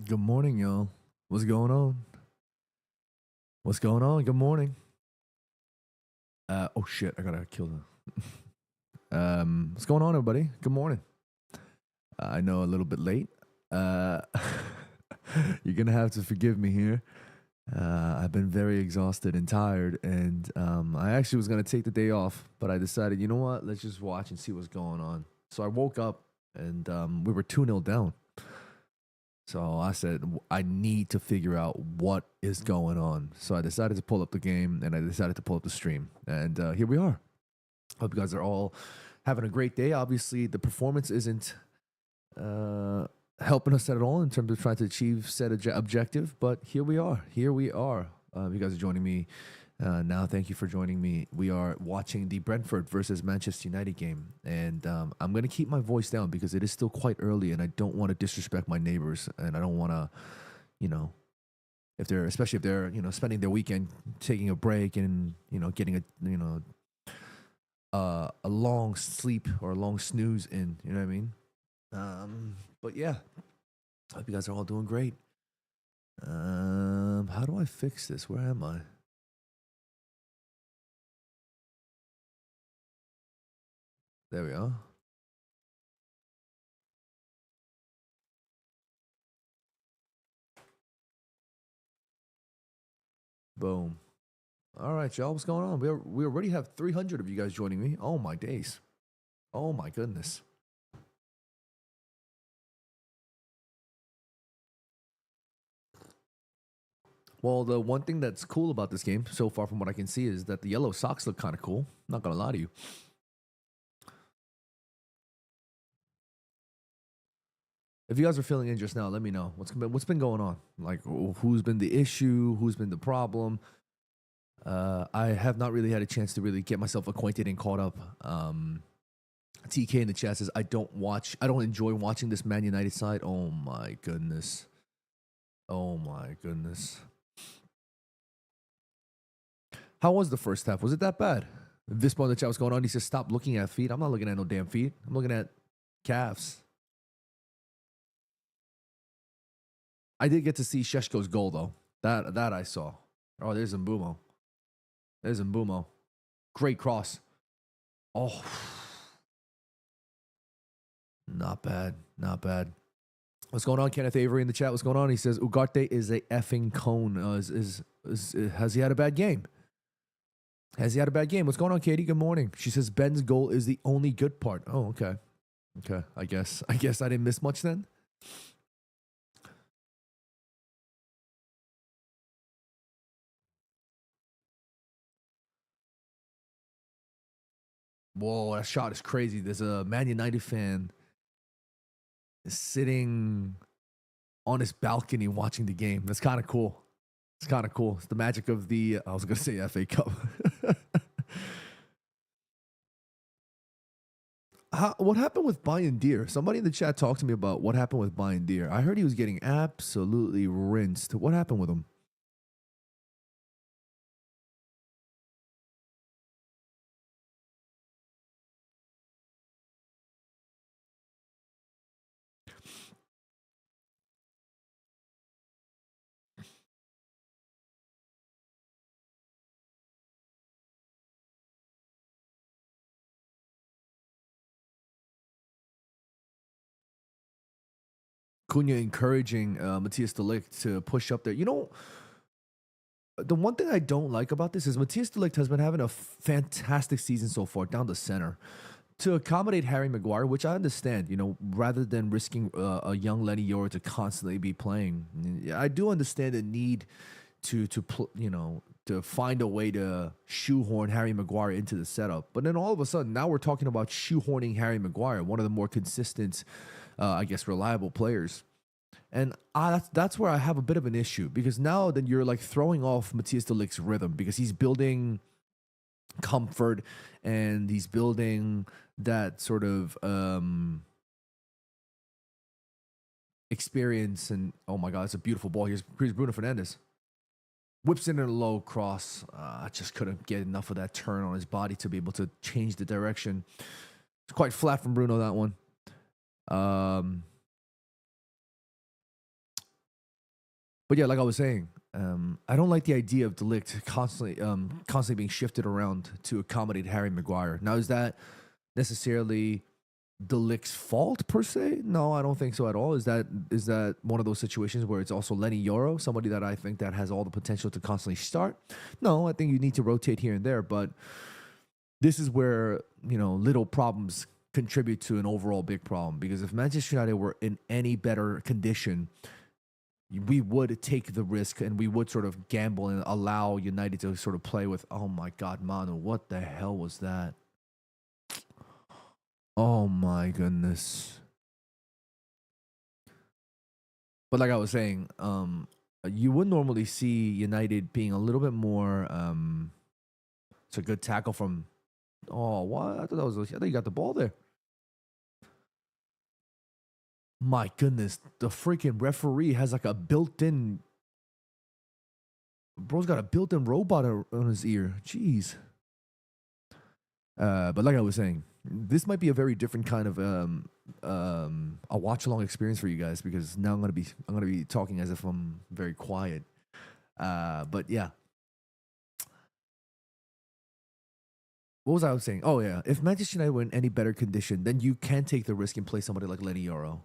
Good morning, y'all. What's going on? What's going on? Good morning. Oh shit, I gotta kill the. What's going on, everybody? Good morning. I know a little bit late. Uh, you're gonna have to forgive me here. I've been very exhausted and tired, and I actually was gonna take the day off, but I decided, you know what? Let's just watch and see what's going on. So I woke up, and we were 2-0 down. So I said, I need to figure out what is going on. So I decided to pull up the game and I decided to pull up the stream. And here we are. Hope you guys are all having a great day. Obviously, the performance isn't uh, helping us at all in terms of trying to achieve said objective, but here we are. Here we are. You guys are joining me now. Thank you for joining me. We are watching the Brentford versus Manchester United game, and I'm going to keep my voice down because it is still quite early, and I don't want to disrespect my neighbors, and I don't want to, you know, if they're especially if they're spending their weekend taking a break and getting a long sleep or a long snooze in. You know what I mean? But yeah, I hope you guys are all doing great. How do I fix this? Where am I? There we are. Boom. All right, y'all. What's going on? We already have 300 of you guys joining me. Oh my days. Oh my goodness. Well, the one thing that's cool about this game so far, from what I can see, is that the yellow socks look kind of cool. Not gonna lie to you. If you guys are feeling in just now, let me know what's been going on. Like, who's been the issue? Who's been the problem? I have not really had a chance to really get myself acquainted and caught up. TK in the chat says, I don't enjoy watching this Man United side. Oh my goodness. Oh my goodness. How was the first half? Was it that bad? This part of the chat was going on. He says, stop looking at feet. I'm not looking at no damn feet. I'm looking at calves. I did get to see Sheshko's goal, though. That I saw. Oh, there's Mbumo. There's Mbumo. Great cross. Oh, not bad. Not bad. What's going on, Kenneth Avery in the chat? What's going on? He says Ugarte is a effing cone. Has he had a bad game? Has he had a bad game? What's going on, Katie? Good morning. She says Ben's goal is the only good part. Oh, okay. Okay. I guess I didn't miss much then. Whoa, that shot is crazy. There's a Man United fan sitting on his balcony watching the game. That's kind of cool. It's kind of cool. It's the magic of the, I was going to say FA Cup. What happened with Bayern Deer? Somebody in the chat talked to me about what happened with Bayern Deer. I heard he was getting absolutely rinsed. What happened with him? Cunha encouraging Matthias de Ligt to push up there. You know, the one thing I don't like about this is Matthias de Ligt has been having a fantastic season so far down the center. To accommodate Harry Maguire, which I understand, rather than risking a young Lenny Yoro to constantly be playing, I do understand the need to find a way to shoehorn Harry Maguire into the setup. But then all of a sudden, now we're talking about shoehorning Harry Maguire, one of the more consistent, I guess, reliable players. And that's where I have a bit of an issue because now then you're like throwing off Matthias de Ligt's rhythm because he's building comfort and he's building that sort of experience. And oh my God, it's a beautiful ball. Here's Bruno Fernandes. Whips in a low cross. I just couldn't get enough of that turn on his body to be able to change the direction. It's quite flat from Bruno, that one. Um, But yeah, like I was saying, I don't like the idea of Delict constantly being shifted around to accommodate Harry Maguire. Now, is that necessarily Delict's fault per se? No, I don't think so at all. Is that one of those situations where it's also Lenny Yoro, somebody that I think that has all the potential to constantly start? No, I think you need to rotate here and there, but this is where, little problems contribute to an overall big problem. Because if Manchester United were in any better condition, we would take the risk and we would sort of gamble and allow United to sort of play with, oh my God, Manu, what the hell was that? Oh my goodness. But like I was saying, you would normally see United being a little bit more. It's a good tackle from. Oh, what? I thought you got the ball there. My goodness, the freaking referee has like a built-in. Bro's got a built-in robot on his ear. Jeez. But like I was saying, this might be a very different kind of a watch-along experience for you guys, because now I'm gonna be talking as if I'm very quiet. But yeah. What was I saying? Oh yeah, if Manchester United were in any better condition, then you can take the risk and play somebody like Lenny Yoro,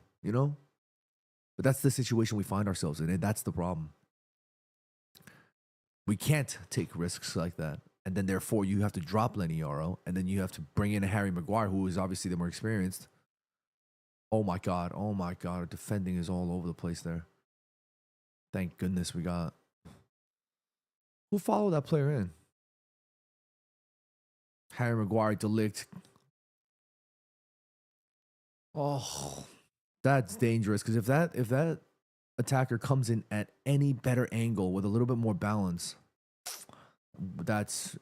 But that's the situation we find ourselves in, and that's the problem. We can't take risks like that. And then therefore you have to drop Lenny Yoro, and then you have to bring in a Harry Maguire, who is obviously the more experienced. Oh my God. Our defending is all over the place there. Thank goodness we got. Who followed that player in? Harry Maguire, Delict. Oh, that's dangerous, because if that attacker comes in at any better angle with a little bit more balance, that's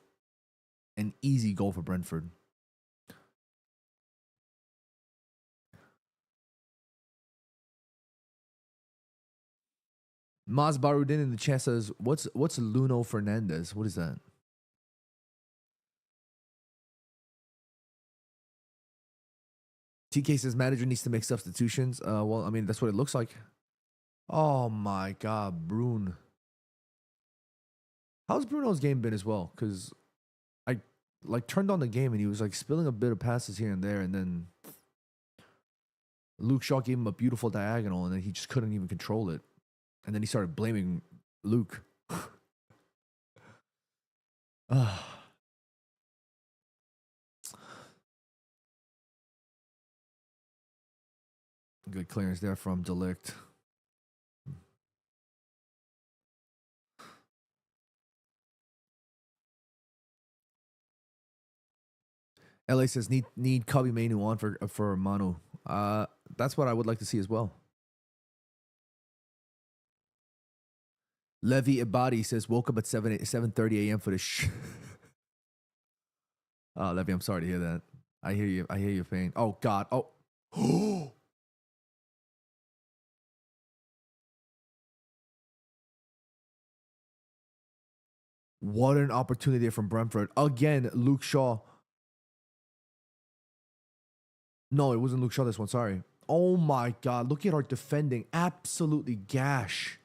an easy goal for Brentford. Maz Barudin in the chat says, what's Luno Fernandez? What is that? TK says manager needs to make substitutions. Well, I mean, that's what it looks like. Oh my God, Brune. How's Bruno's game been as well? Because I turned on the game and he was like spilling a bit of passes here and there, and then Luke Shaw gave him a beautiful diagonal, and then he just couldn't even control it. And then he started blaming Luke. Good clearance there from Delict. LA says need Kobe Mainu on for Manu. That's what I would like to see as well. Levi Ibadi says woke up at 7:30 a.m. for this. Oh, Levi, I'm sorry to hear that. I hear you. I hear your pain. Oh God. Oh. What an opportunity from Brentford. Again, Luke Shaw. No, it wasn't Luke Shaw this one. Sorry. Oh my God. Look at our defending. Absolutely gash.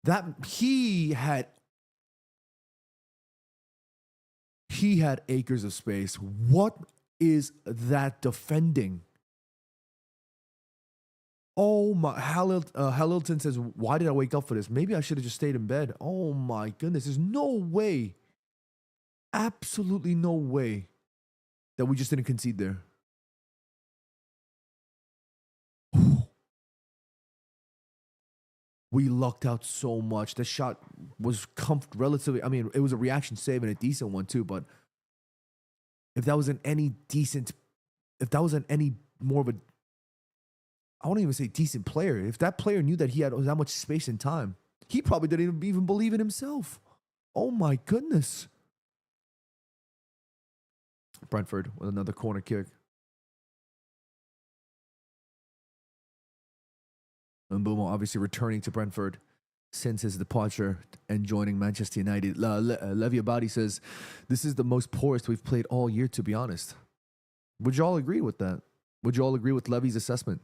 That he had acres of space. What is that defending? Oh my, Hamilton says, why did I wake up for this? Maybe I should have just stayed in bed. Oh my goodness. There's no way. Absolutely no way that we just didn't concede there. We lucked out so much. The shot was relatively, I mean, it was a reaction save and a decent one too, but if that wasn't any more of a, I won't even say decent player, if that player knew that he had that much space and time, he probably didn't even believe in himself. Oh my goodness. Brentford with another corner kick. Mbeumo obviously returning to Brentford since his departure and joining Manchester United. Levi Abadi says, this is the most poorest we've played all year, to be honest. Would you all agree with that? Would you all agree with Levy's assessment?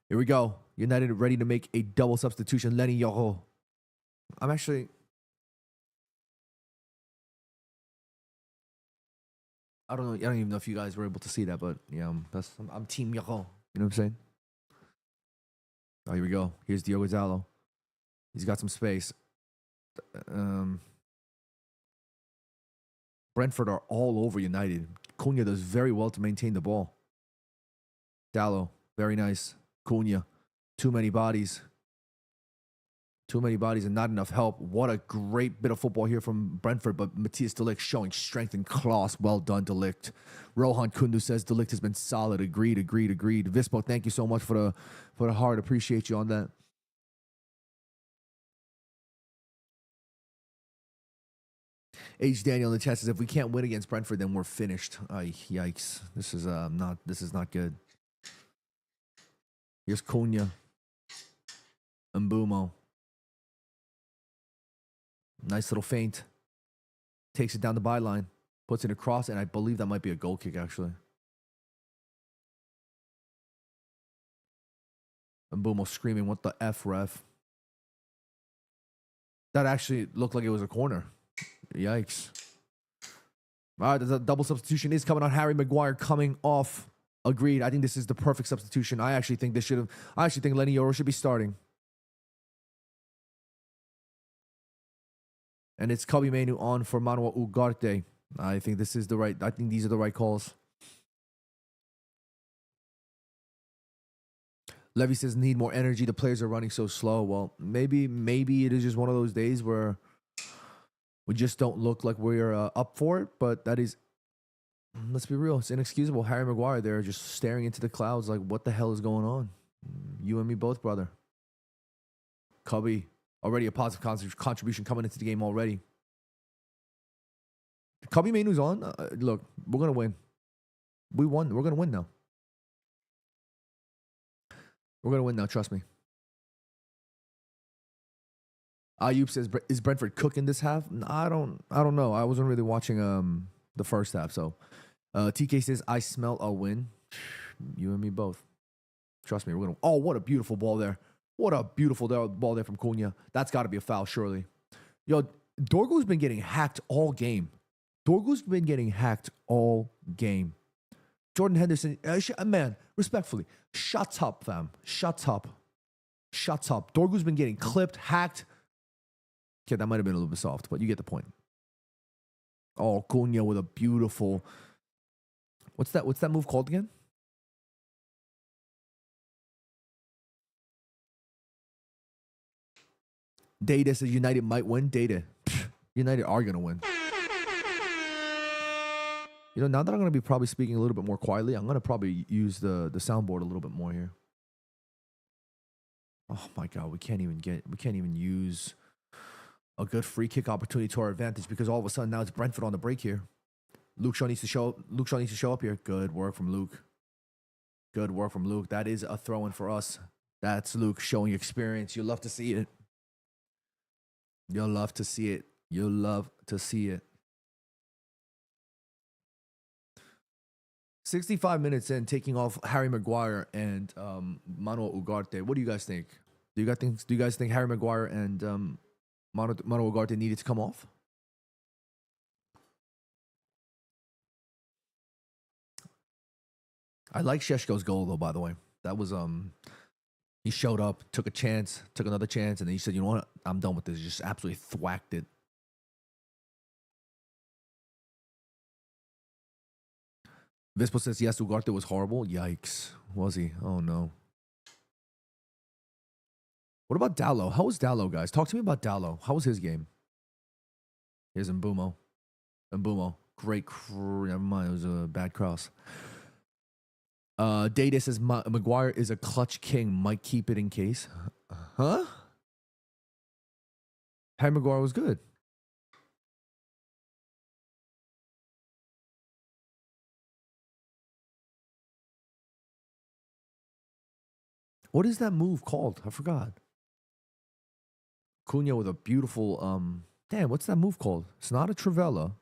Here we go. United ready to make a double substitution. Lenny Yoro. I'm actually... I don't know. I don't even know if you guys were able to see that, but yeah, I'm Team Yoro. You know what I'm saying? Oh, here we go. Here's Diogo Dalot. He's got some space. Brentford are all over United. Cunha does very well to maintain the ball. Dalot, very nice. Cunha, too many bodies. Too many bodies and not enough help. What a great bit of football here from Brentford, but Matthias de Ligt showing strength and class. Well done, de Ligt. Rohan Kundu says de Ligt has been solid. Agreed. Vispo, thank you so much for the heart. Appreciate you on that. H. Daniel in the chat says, if we can't win against Brentford, then we're finished. Ay, yikes. This is not good. Here's Cunha. Mbumo. Nice little feint. Takes it down the byline. Puts it across, and I believe that might be a goal kick, actually. Mbumo screaming, what the F, ref? That actually looked like it was a corner. Yikes. All right, the double substitution is coming on. Harry Maguire coming off. Agreed. I think this is the perfect substitution. I actually think Lenny Yoro should be starting. And it's Kobe Mainu on for Manuel Ugarte. I think these are the right calls. Levy says need more energy. The players are running so slow. Well, maybe it is just one of those days where we just don't look like we're up for it. But that is, let's be real, it's inexcusable. Harry Maguire there just staring into the clouds like, what the hell is going on? You and me both, brother. Cubby. Already a positive contribution coming into the game already. Cubby Mainu's on. Look, we're going to win. We won. We're going to win now. We're going to win now. Trust me. Ayub says, is Brentford cooking this half? I don't know. I wasn't really watching the first half. So TK says, I smell a win. You and me both. Trust me. We're going to. Oh, what a beautiful ball there. What a beautiful ball there from Cunha. That's got to be a foul, surely. Yo, Dorgu's been getting hacked all game. Jordan Henderson, man, respectfully, shut up, fam. Shut up. Dorgu's been getting clipped, hacked. Okay, that might have been a little bit soft, but you get the point. Oh, Cunha with a beautiful... What's that move called again? Data says United might win. Data. United are going to win. You know, now that I'm going to be probably speaking a little bit more quietly, I'm going to probably use the soundboard a little bit more here. Oh my God, we can't even use a good free kick opportunity to our advantage because all of a sudden now it's Brentford on the break here. Luke Shaw needs to show up here. Good work from Luke. That is a throw-in for us. That's Luke showing experience. You love to see it. You'll love to see it. 65 minutes in, taking off Harry Maguire and Manuel Ugarte. What do you guys think? Do you guys think Harry Maguire and Manuel Ugarte needed to come off? I like Šeško's goal though, by the way. That was he showed up, took another chance, and then he said, you know what? I'm done with this. Just absolutely thwacked it. Vispo says, yes, Ugarte was horrible. Yikes. Was he? Oh, no. What about Dalot? How was Dalot, guys? Talk to me about Dalot. How was his game? Here's Mbumo. Great. Never mind. It was a bad cross. Data says, Maguire is a clutch king. Might keep it in case. Huh? Harry Maguire was good. What is that move called? I forgot. Cunha with a beautiful, damn, what's that move called? It's not a Trivela.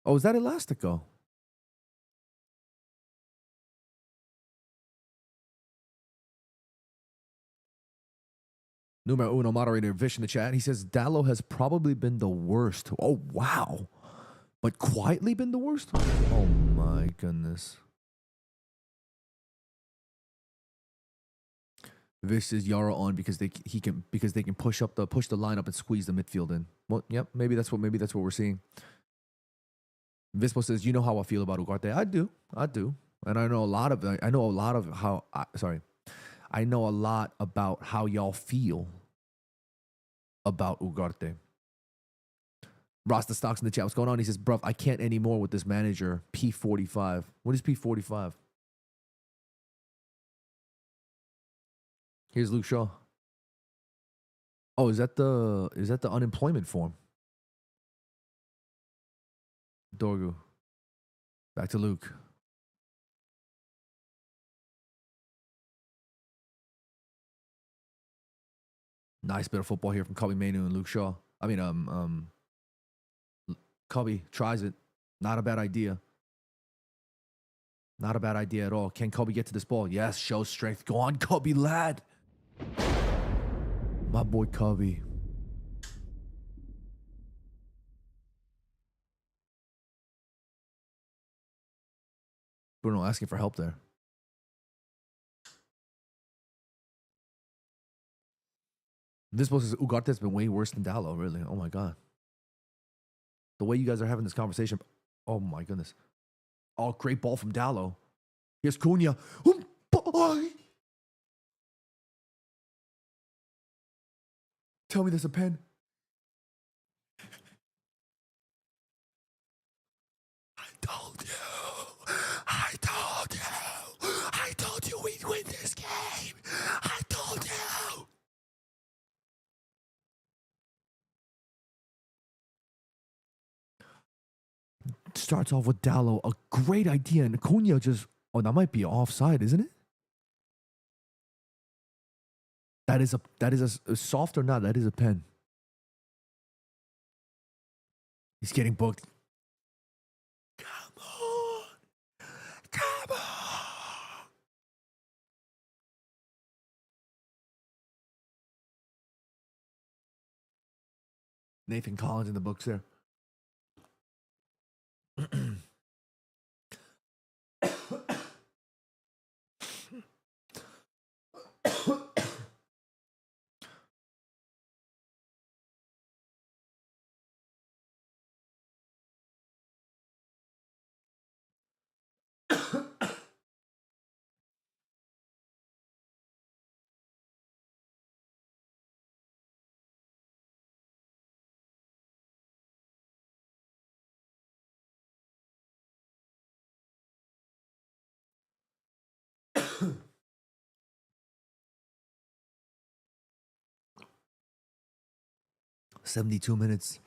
Oh, is that Elastico? Numero uno moderator Vish in the chat. He says Dallo has probably been the worst. Oh, wow. But quietly been the worst? Oh, my goodness. Vish says Yara on because they can push the lineup and squeeze the midfield in. Well, yep, maybe that's what we're seeing. Vispo says, you know how I feel about Ugarte. I do. And I know a lot about how y'all feel about Ugarte. Rasta Stocks in the chat. What's going on? He says, bruv, I can't anymore with this manager. P45. What is P45? Here's Luke Shaw. Oh, is that the unemployment form? Dorgu. Back to Luke. Nice bit of football here from Cubby Mainu and Luke Shaw. I mean, Cubby tries it. Not a bad idea. Not a bad idea at all. Can Cubby get to this ball? Yes, show strength. Go on, Cubby, lad. My boy Cubby. Bruno asking for help there. This post is Ugarte has been way worse than Dallo, really. Oh my god. The way you guys are having this conversation. Oh my goodness. Oh, great ball from Dallo. Here's Cunha. Oh boy. Tell me there's a pen. I told you we'd win this game. I told you. Starts off with Dallo, a great idea, and Cunha just, that might be offside, isn't it? That is a soft or not, that is a pen. He's getting booked. Come on. Nathan Collins in the books there. 72 minutes.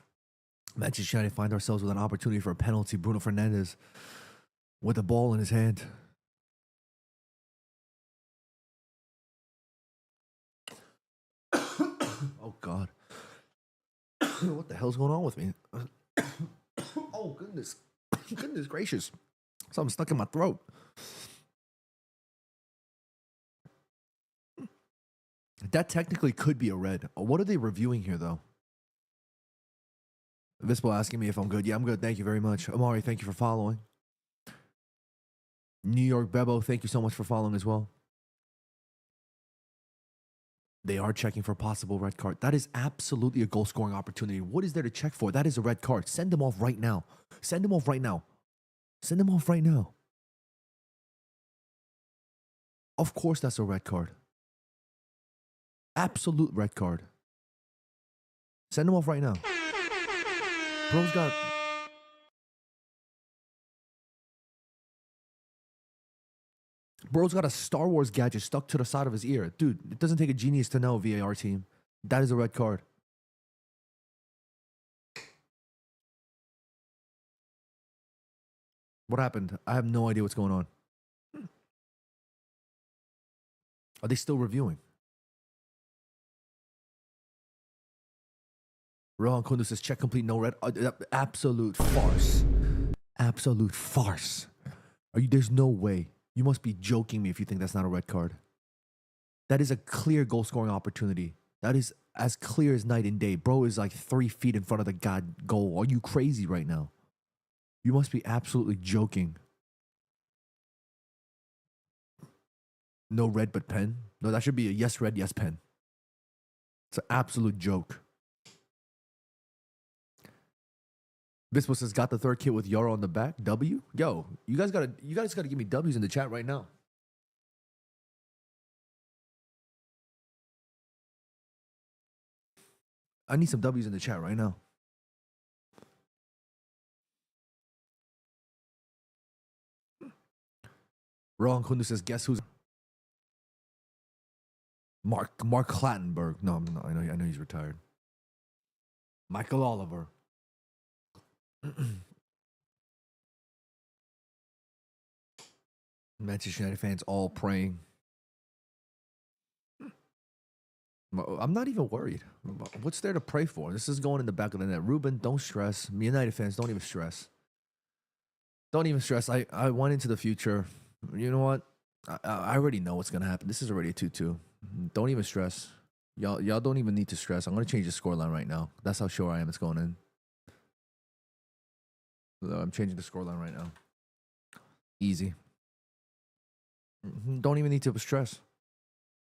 Manchester United find ourselves with an opportunity for a penalty. Bruno Fernandes with the ball in his hand. Oh, God. What the hell's going on with me? Oh, goodness. Goodness gracious. Something stuck in my throat. That technically could be a red. What are they reviewing here, though? Vispo asking me if I'm good. Yeah, I'm good. Thank you very much. Amari, thank you for following. New York Bebo, thank you so much for following as well. They are checking for a possible red card. That is absolutely a goal-scoring opportunity. What is there to check for? That is a red card. Send them off right now. Send them off right now. Send them off right now. Of course that's a red card. Absolute red card. Send them off right now. Bro's got a Star Wars gadget stuck to the side of his ear. Dude, it doesn't take a genius to know, VAR team. That is a red card. What happened? I have no idea what's going on. Are they still reviewing? Rohan Kundu says, check complete, no red. Absolute farce. Absolute farce. There's no way. You must be joking me if you think that's not a red card. That is a clear goal-scoring opportunity. That is as clear as night and day. Bro is like 3 feet in front of the god goal. Are you crazy right now? You must be absolutely joking. No red but pen? No, that should be a yes red, yes pen. It's an absolute joke. Bispo says got the third kit with Yara on the back. W? Yo, you guys gotta give me W's in the chat right now. I need some W's in the chat right now. Ron Kundu says, guess who's Mark Clattenburg. No, I'm not. I know he's retired. Michael Oliver. Manchester United fans all praying. I'm not even worried. What's there to pray for? This is going in the back of the net. Ruben, don't stress. United fans, don't even stress. Don't even stress. I went into the future. You know what? I already know what's going to happen. This is already a 2-2. Don't even stress. Y'all don't even need to stress. I'm going to change the scoreline right now. That's how sure I am it's going in. I'm changing the scoreline right now. Easy. Don't even need to stress.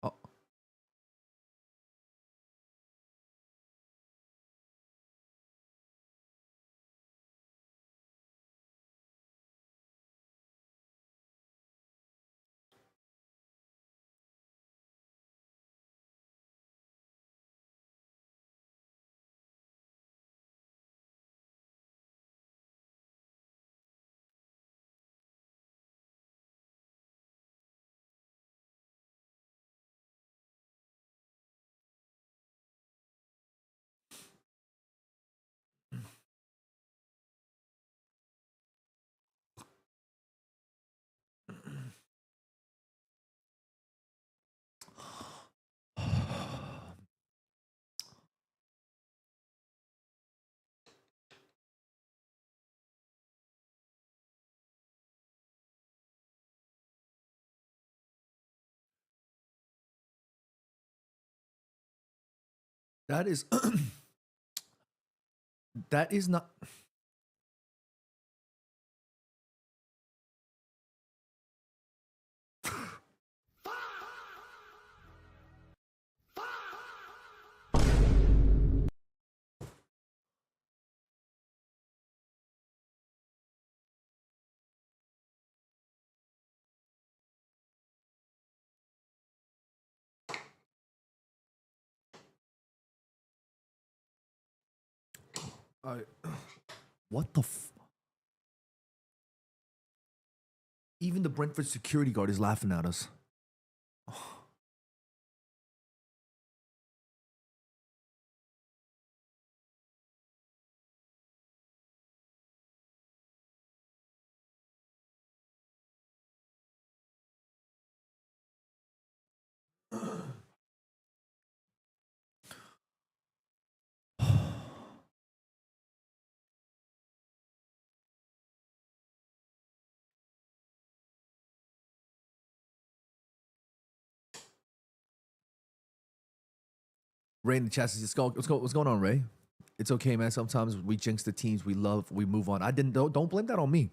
Oh. That is that is not what the even the Brentford security guard is laughing at us. Ray in the chat says, what's going on, Ray? It's okay, man. Sometimes we jinx the teams we love. We move on. Don't blame that on me.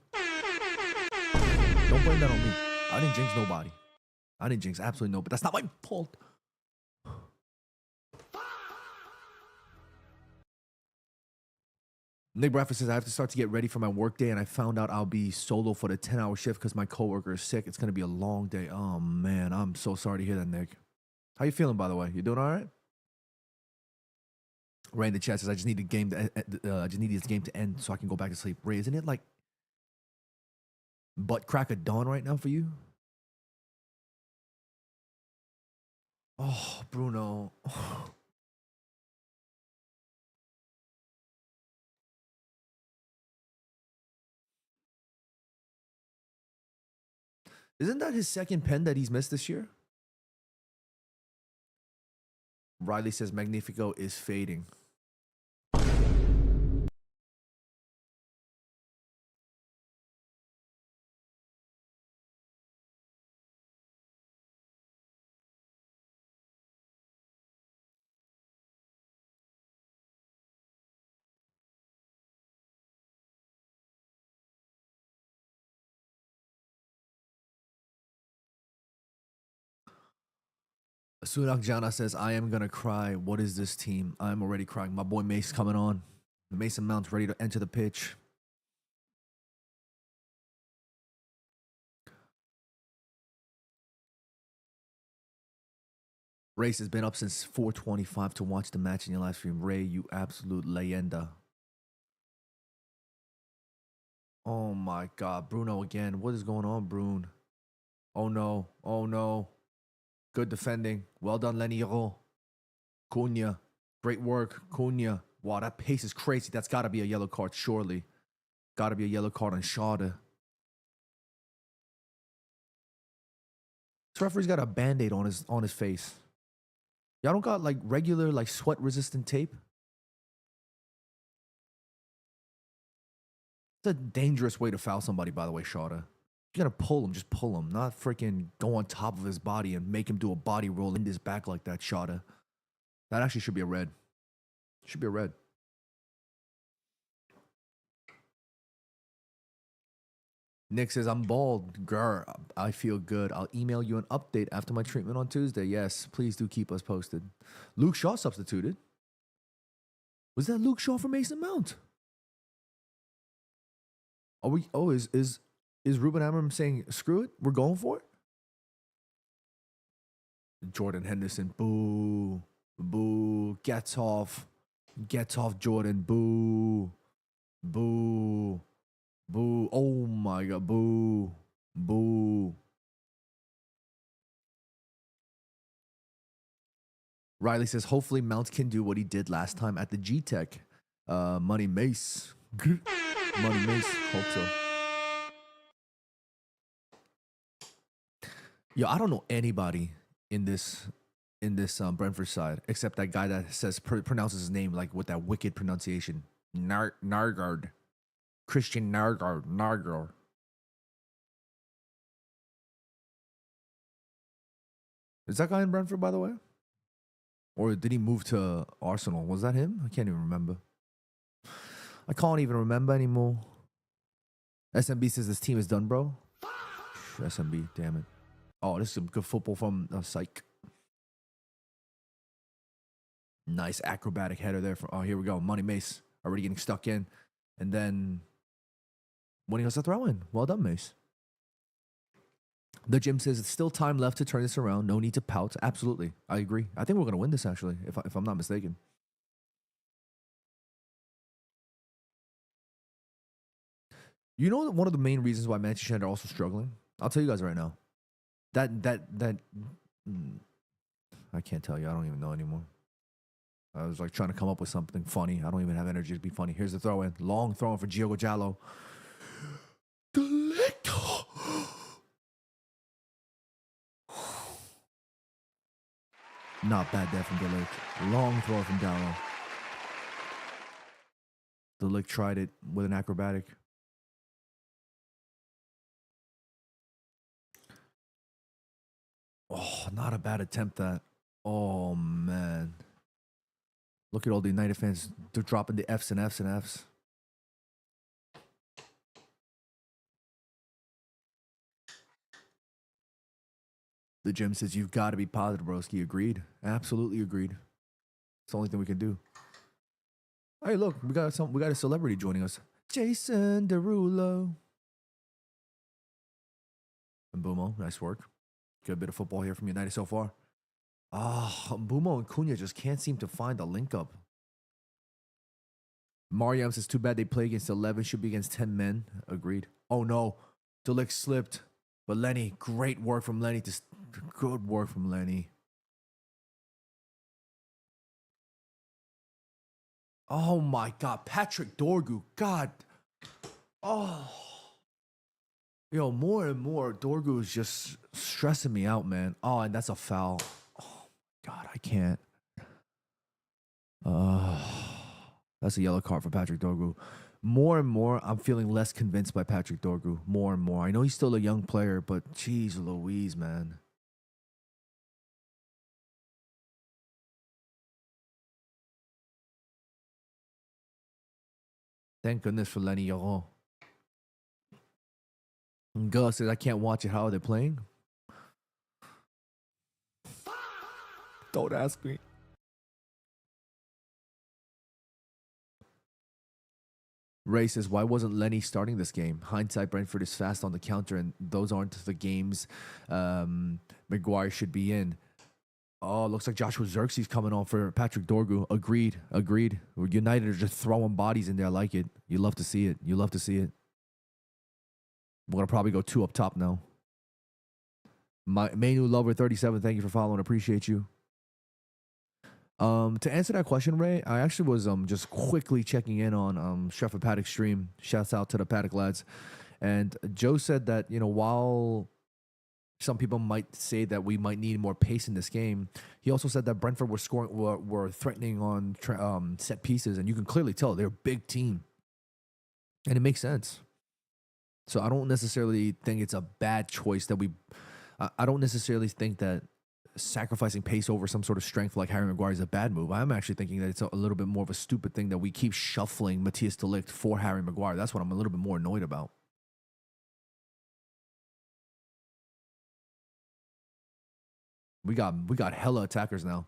Don't blame that on me. I didn't jinx nobody. I didn't jinx absolutely no, but that's not my fault. Nick Bradford says, I have to start to get ready for my work day, and I found out I'll be solo for the 10-hour shift because my coworker is sick. It's going to be a long day. Oh, man. I'm so sorry to hear that, Nick. How you feeling, by the way? You doing all right? Ray in the chat says, I just need this game to end so I can go back to sleep. Ray, isn't it like butt crack of dawn right now for you? Oh, Bruno. Isn't that his second pen that he's missed this year? Riley says Magnifico is fading. Sunak Jana says, I am going to cry. What is this team? I'm already crying. My boy Mace coming on. Mason Mount's ready to enter the pitch. Race has been up since 4:25 to watch the match in your live stream. Ray, you absolute leyenda. Oh my God, Bruno again. What is going on, Bruno? Oh no, oh no. Good defending. Well done, Lenny Hero. Cunha. Great work, Cunha. Wow, that pace is crazy. That's got to be a yellow card, surely. Got to be a yellow card on Schade. This referee's got a band-aid on his face. Y'all don't got like regular like sweat-resistant tape? It's a dangerous way to foul somebody, by the way, Schade. You're gonna pull him, just pull him. Not freaking go on top of his body and make him do a body roll in his back like that, Schade. That actually should be a red. Should be a red. Nick says, I'm bald. Grr, I feel good. I'll email you an update after my treatment on Tuesday. Yes, please do keep us posted. Luke Shaw substituted. Was that Luke Shaw for Mason Mount? Are we? Oh, is Ruben Amorim saying screw it? We're going for it. Jordan Henderson, boo, boo, gets off, Jordan, boo, boo, boo. Oh my God, boo, boo. Riley says, hopefully Mount can do what he did last time at the G-Tech. Money Mace. Money Mace. Hope so. Yo, I don't know anybody in this Brentford side except that guy that says pronounces his name like with that wicked pronunciation. Nargard. Christian Nargard. Is that guy in Brentford, by the way? Or did he move to Arsenal? Was that him? I can't even remember. I can't even remember anymore. SMB says this team is done, bro. SMB, damn it. Oh, this is some good football from Psych. Nice acrobatic header there. Oh, here we go. Money Mace already getting stuck in. And then winning us a throw in. Well done, Mace. The gym says it's still time left to turn this around. No need to pout. Absolutely. I agree. I think we're going to win this, actually, if I'm not mistaken. You know one of the main reasons why Manchester United are also struggling? I'll tell you guys right now. That I can't tell you. I don't even know anymore. I was like trying to come up with something funny. I don't even have energy to be funny. Here's the throw in. Long throw in for Diogo Jallo. Delicto. Not bad there from Delict. Long throw from Dallo. Delict tried it with an acrobatic. Oh, not a bad attempt that. Oh, man. Look at all the United fans. They're dropping the Fs and Fs and Fs. The gym says, you've got to be positive, broski. Agreed. Absolutely agreed. It's the only thing we can do. Hey, look, we got a celebrity joining us. Jason Derulo. And Bumo, nice work. Good bit of football here from United so far. Bumo and Cunha just can't seem to find a link up. Mariam says, too bad they play against 11. Should be against 10 men. Agreed. Oh, no. Delict slipped. But Lenny, great work from Lenny. Good work from Lenny. Oh, my God. Patrick Dorgu. God. Oh. Yo, more and more, Dorgu is just stressing me out, man. Oh, and that's a foul. Oh, God, I can't. That's a yellow card for Patrick Dorgu. More and more, I'm feeling less convinced by Patrick Dorgu. More and more. I know he's still a young player, but geez Louise, man. Thank goodness for Lenny Yoron. Gus says, I can't watch it. How are they playing? Don't ask me. Ray says, why wasn't Lenny starting this game? Hindsight, Brentford is fast on the counter, and those aren't the games Maguire should be in. Oh, looks like Joshua Xerxes coming on for Patrick Dorgu. Agreed. United are just throwing bodies in there. I like it. You love to see it. We're going to probably go 2 up top now. Manu Lover 37, thank you for following. Appreciate you. To answer that question, Ray, I actually was just quickly checking in on Chef and Paddock stream. Shouts out to the Paddock lads. And Joe said that, while some people might say that we might need more pace in this game, he also said that Brentford were threatening on set pieces, and you can clearly tell they're a big team. And it makes sense. So I don't necessarily think it's a bad choice that I don't necessarily think that sacrificing pace over some sort of strength like Harry Maguire is a bad move. I'm actually thinking that it's a little bit more of a stupid thing that we keep shuffling Matthias de Ligt for Harry Maguire. That's what I'm a little bit more annoyed about. We got hella attackers now.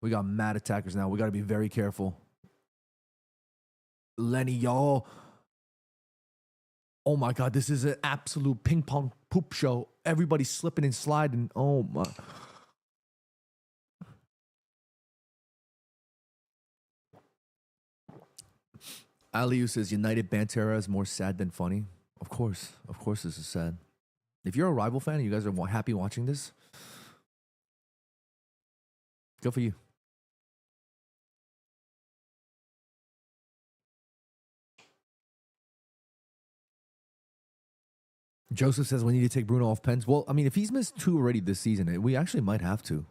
We got mad attackers now. We got to be very careful. Lenny, y'all. Oh my God, this is an absolute ping pong poop show. Everybody's slipping and sliding. Oh my. Aliu says United Bantera is more sad than funny. Of course this is sad. If you're a rival fan and you guys are happy watching this, good for you. Joseph says we need to take Bruno off pens. Well, I mean, if he's missed 2 already this season, we actually might have to.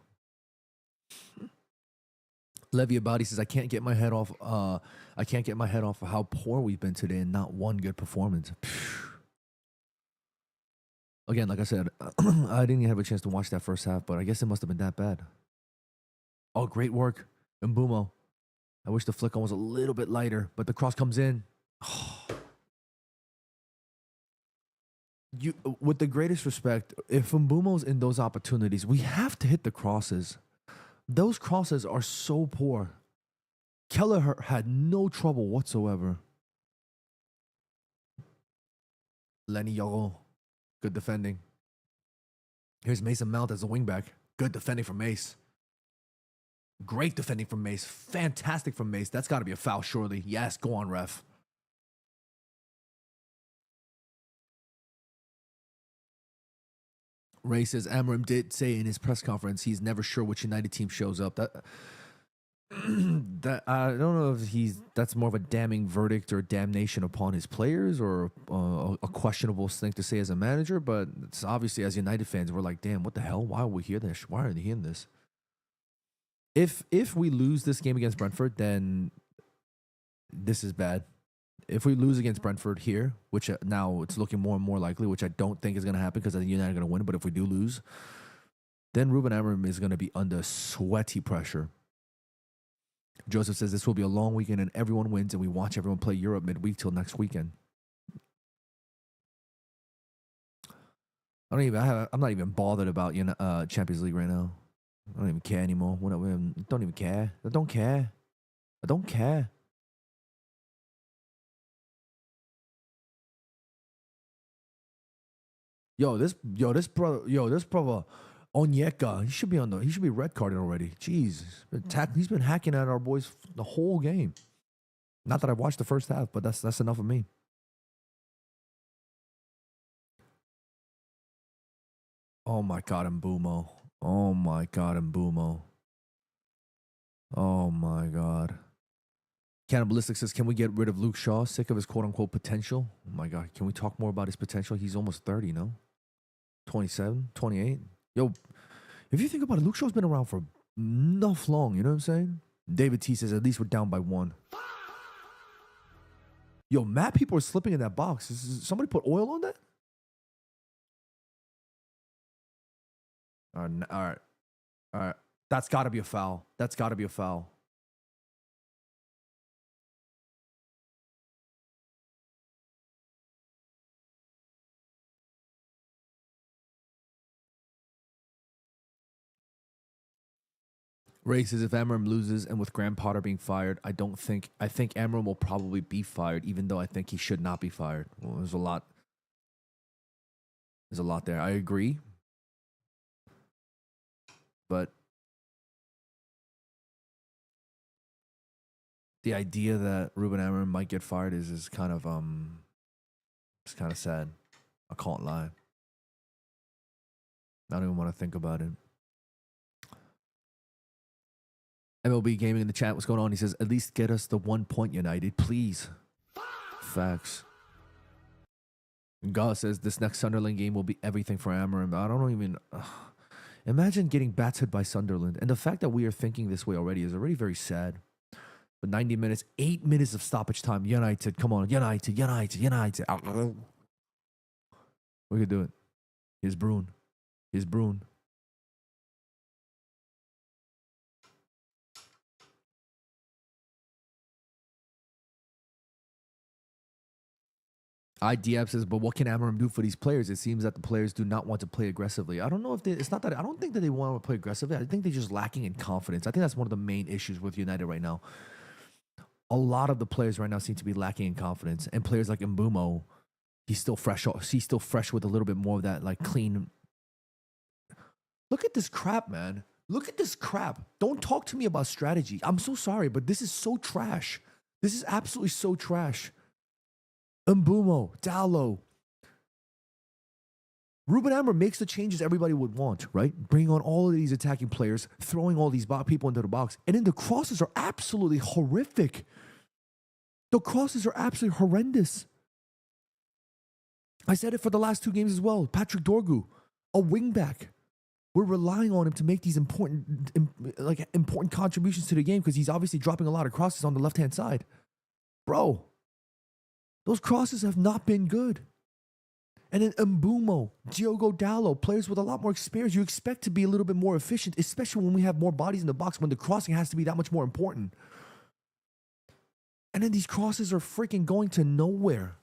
Levy Abadi says I can't get my head off of how poor we've been today and not one good performance. Again, like I said, I didn't even have a chance to watch that first half, but I guess it must have been that bad. Oh, great work, Mbumo. I wish the flick on was a little bit lighter, but the cross comes in. With the greatest respect, if Mbumo's in those opportunities, we have to hit the crosses. Those crosses are so poor. Kelleher had no trouble whatsoever. Lenny Yoro, good defending. Here's Mason Mount as a wingback. Good defending from Mace. Great defending from Mace. Fantastic from Mace. That's got to be a foul, surely. Yes, go on, ref. Ray says Amram did say in his press conference he's never sure which United team shows up. That I don't know if that's more of a damning verdict or damnation upon his players or a questionable thing to say as a manager. But it's obviously as United fans, we're like, damn, what the hell? Why are we hearing this? Why are they hearing this? If we lose this game against Brentford, then this is bad. If we lose against Brentford here, which now it's looking more and more likely, which I don't think is going to happen because I think United are going to win, but if we do lose, then Ruben Amorim is going to be under sweaty pressure. Joseph says this will be a long weekend and everyone wins and we watch everyone play Europe midweek till next weekend. I'm not even bothered about Champions League right now. I don't even care anymore. I don't even care. I don't care. This brother Onyeka, he should be red carded already. Jeez, he's been hacking at our boys the whole game. Not that I watched the first half, but that's enough of me. Oh my God, Mbumo. Oh my God, Mbumo. Oh my God. Cannibalistic says, can we get rid of Luke Shaw? Sick of his quote-unquote potential? Oh my God, can we talk more about his potential? He's almost 30, no? 27, 28? Yo, if you think about it, Luke Shaw's been around for enough long, you know what I'm saying? David T says, at least we're down by 1. Yo, mad people are slipping in that box. Somebody put oil on that? All right. That's got to be a foul. Ray says if Amram loses and with Graham Potter being fired, I think Amram will probably be fired, even though I think he should not be fired. Well, there's a lot there. I agree. But the idea that Ruben Amram might get fired is kind of it's kind of sad. I can't lie. I don't even want to think about it. MLB Gaming in the chat, what's going on? He says, at least get us the 1 point, United, please. Facts. God says this next Sunderland game will be everything for Amram. I don't even... imagine getting battered by Sunderland. And the fact that we are thinking this way already is already very sad. But 90 minutes, 8 minutes of stoppage time. United, come on. United. We could do it. Here's Bruin. IDF says, but what can Amram do for these players? It seems that the players do not want to play aggressively. I don't know if it's not that. I don't think that they want to play aggressively. I think they're just lacking in confidence. I think that's one of the main issues with United right now. A lot of the players right now seem to be lacking in confidence. And players like Mbumo, he's still fresh with a little bit more of that like clean. Look at this crap, man. Look at this crap. Don't talk to me about strategy. I'm so sorry, but this is so trash. This is absolutely so trash. Mbumo, Dallo. Ruben Amram makes the changes everybody would want, right? Bringing on all of these attacking players, throwing all these people into the box. And then the crosses are absolutely horrific. The crosses are absolutely horrendous. I said it for the last 2 games as well. Patrick Dorgu, a wingback. We're relying on him to make these important contributions to the game because he's obviously dropping a lot of crosses on the left-hand side. Bro, those crosses have not been good. And then Mbumo, Diogo Dallo, players with a lot more experience, you expect to be a little bit more efficient, especially when we have more bodies in the box, when the crossing has to be that much more important. And then these crosses are freaking going to nowhere.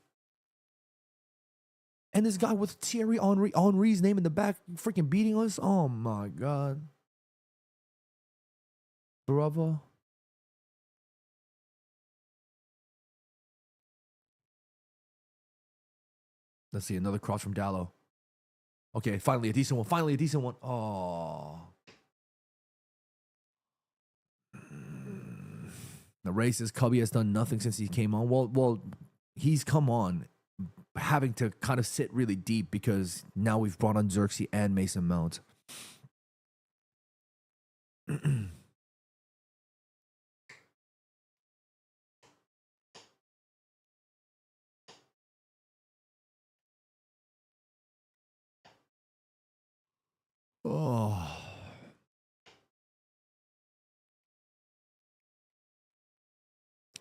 And this guy with Thierry Henry's name in the back freaking beating us. Oh my God. Bravo. Let's see, another cross from Dallo. Okay, finally a decent one. Oh. The racist Cubby has done nothing since he came on. Well, he's come on having to kind of sit really deep because now we've brought on Xerxes and Mason Mount. Oh.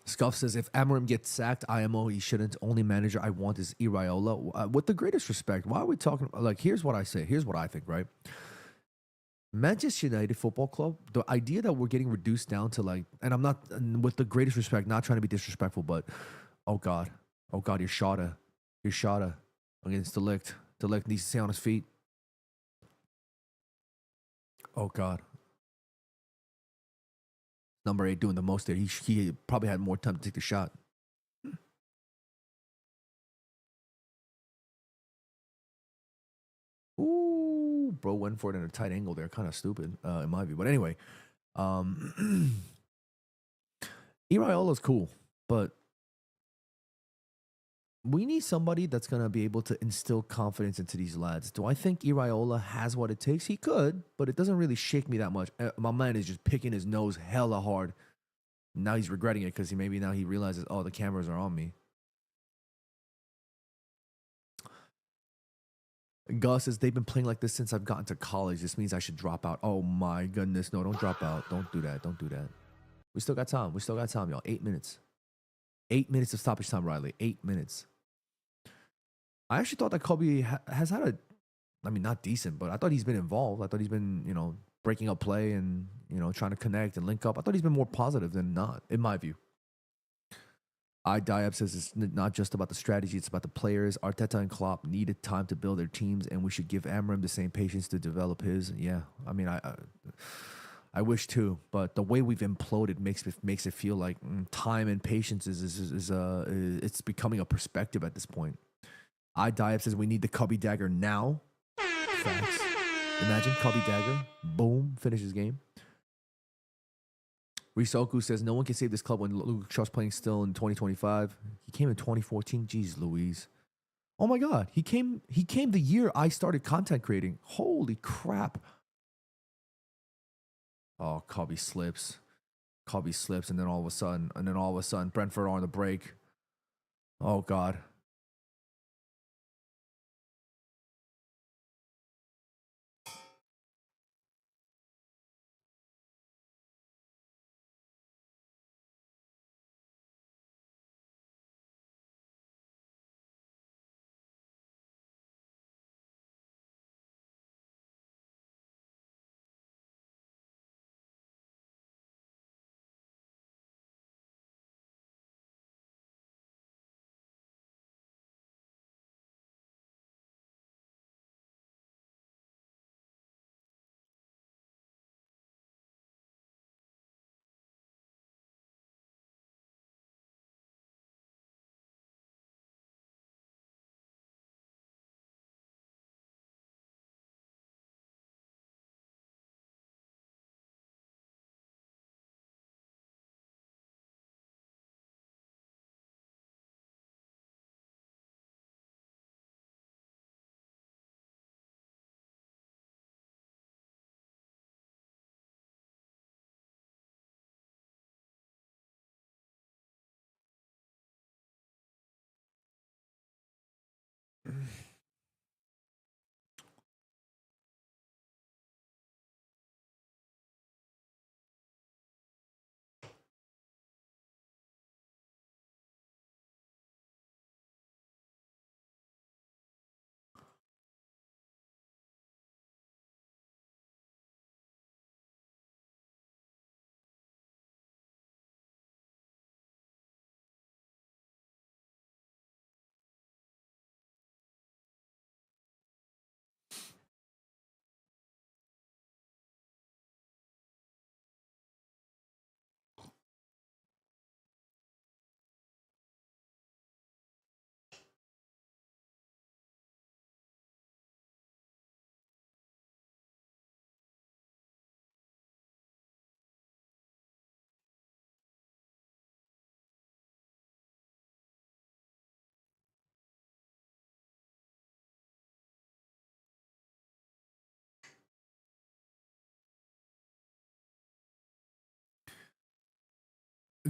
Scuff says, if Amorim gets sacked, IMO, he shouldn't. Only manager I want is Iraola. With the greatest respect, why are we talking? Like, here's what I say. Here's what I think, right? Manchester United Football Club, the idea that we're getting reduced down to like, and I'm not, with the greatest respect, not trying to be disrespectful, but, oh God, you're Shada. Against Delict. Delict needs to stay on his feet. Oh God. Number 8 doing the most there. He probably had more time to take the shot. Ooh, bro went for it in a tight angle there. Kind of stupid, in my view. But anyway, Iraola's cool, but we need somebody that's going to be able to instill confidence into these lads. Do I think Iraola has what it takes? He could, but it doesn't really shake me that much. My man is just picking his nose hella hard. Now he's regretting it because he realizes, oh, the cameras are on me. Gus says, they've been playing like this since I've gotten to college. This means I should drop out. Oh my goodness. No, don't drop out. Don't do that. We still got time, y'all. 8 minutes. 8 minutes of stoppage time, Riley. 8 minutes. I actually thought that Kobe has had not decent, but I thought he's been involved. I thought he's been, breaking up play and, trying to connect and link up. I thought he's been more positive than not, in my view. Diab says it's not just about the strategy, it's about the players. Arteta and Klopp needed time to build their teams, and we should give Amram the same patience to develop his. Yeah, I wish too, but the way we've imploded makes it feel like time and patience it's becoming a perspective at this point. Diab says we need the Cubby Dagger now. Facts. Imagine Cubby Dagger, boom, finishes game. Risoku says no one can save this club when Luke Shaw's playing still in 2025. He came in 2014. Jeez Louise. Oh my God, he came the year I started content creating. Holy crap. Oh, Cubby slips, and then all of a sudden, Brentford on the break. Oh God.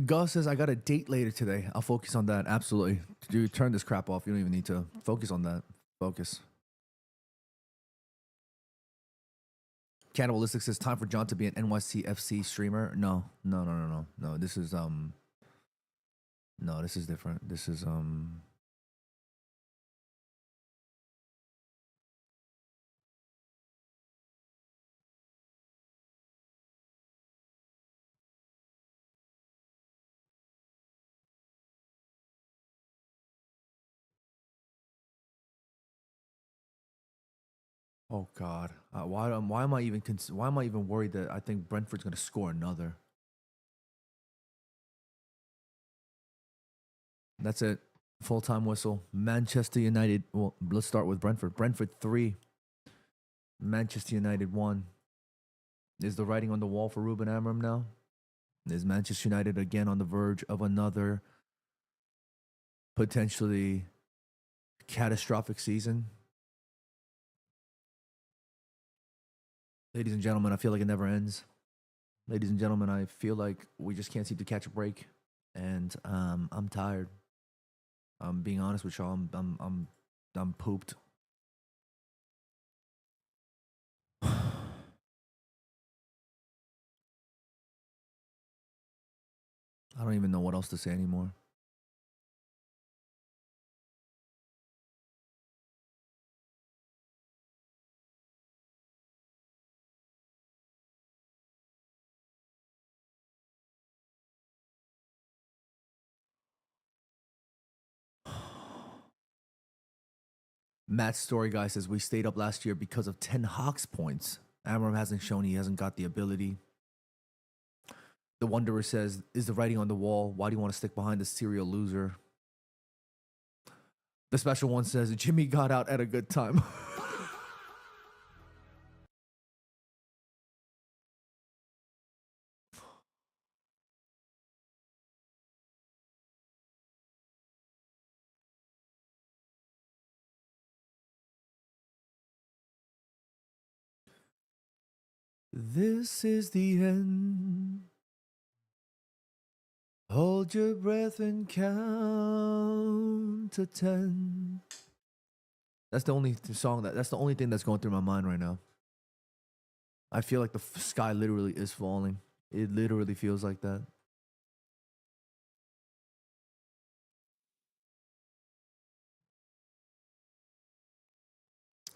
Gus says I got a date later today. I'll focus on that. Absolutely. Dude, turn this crap off. You don't even need to focus on that. Focus. Cannibalistic says time for John to be an NYCFC streamer. No. This is no, this is different. This is oh God. Why am I even worried that I think Brentford's going to score another? That's it. Full-time whistle. Manchester United. Well, let's start with Brentford. Brentford 3. Manchester United 1. Is the writing on the wall for Ruben Amorim now? Is Manchester United again on the verge of another potentially catastrophic season? Ladies and gentlemen, I feel like it never ends. Ladies and gentlemen, I feel like we just can't seem to catch a break, and I'm tired. I'm being honest with y'all. I'm pooped. I don't even know what else to say anymore. Matt's story guy says we stayed up last year because of Ten Hag's points. Amorim hasn't shown he hasn't got the ability. The Wanderer says, is the writing on the wall? Why do you want to stick behind the serial loser? The special one says, Jimmy got out at a good time. This is the end. Hold your breath and count to 10. That's the only song that's the only thing that's going through my mind right now. I feel like the sky literally is falling. It literally feels like that.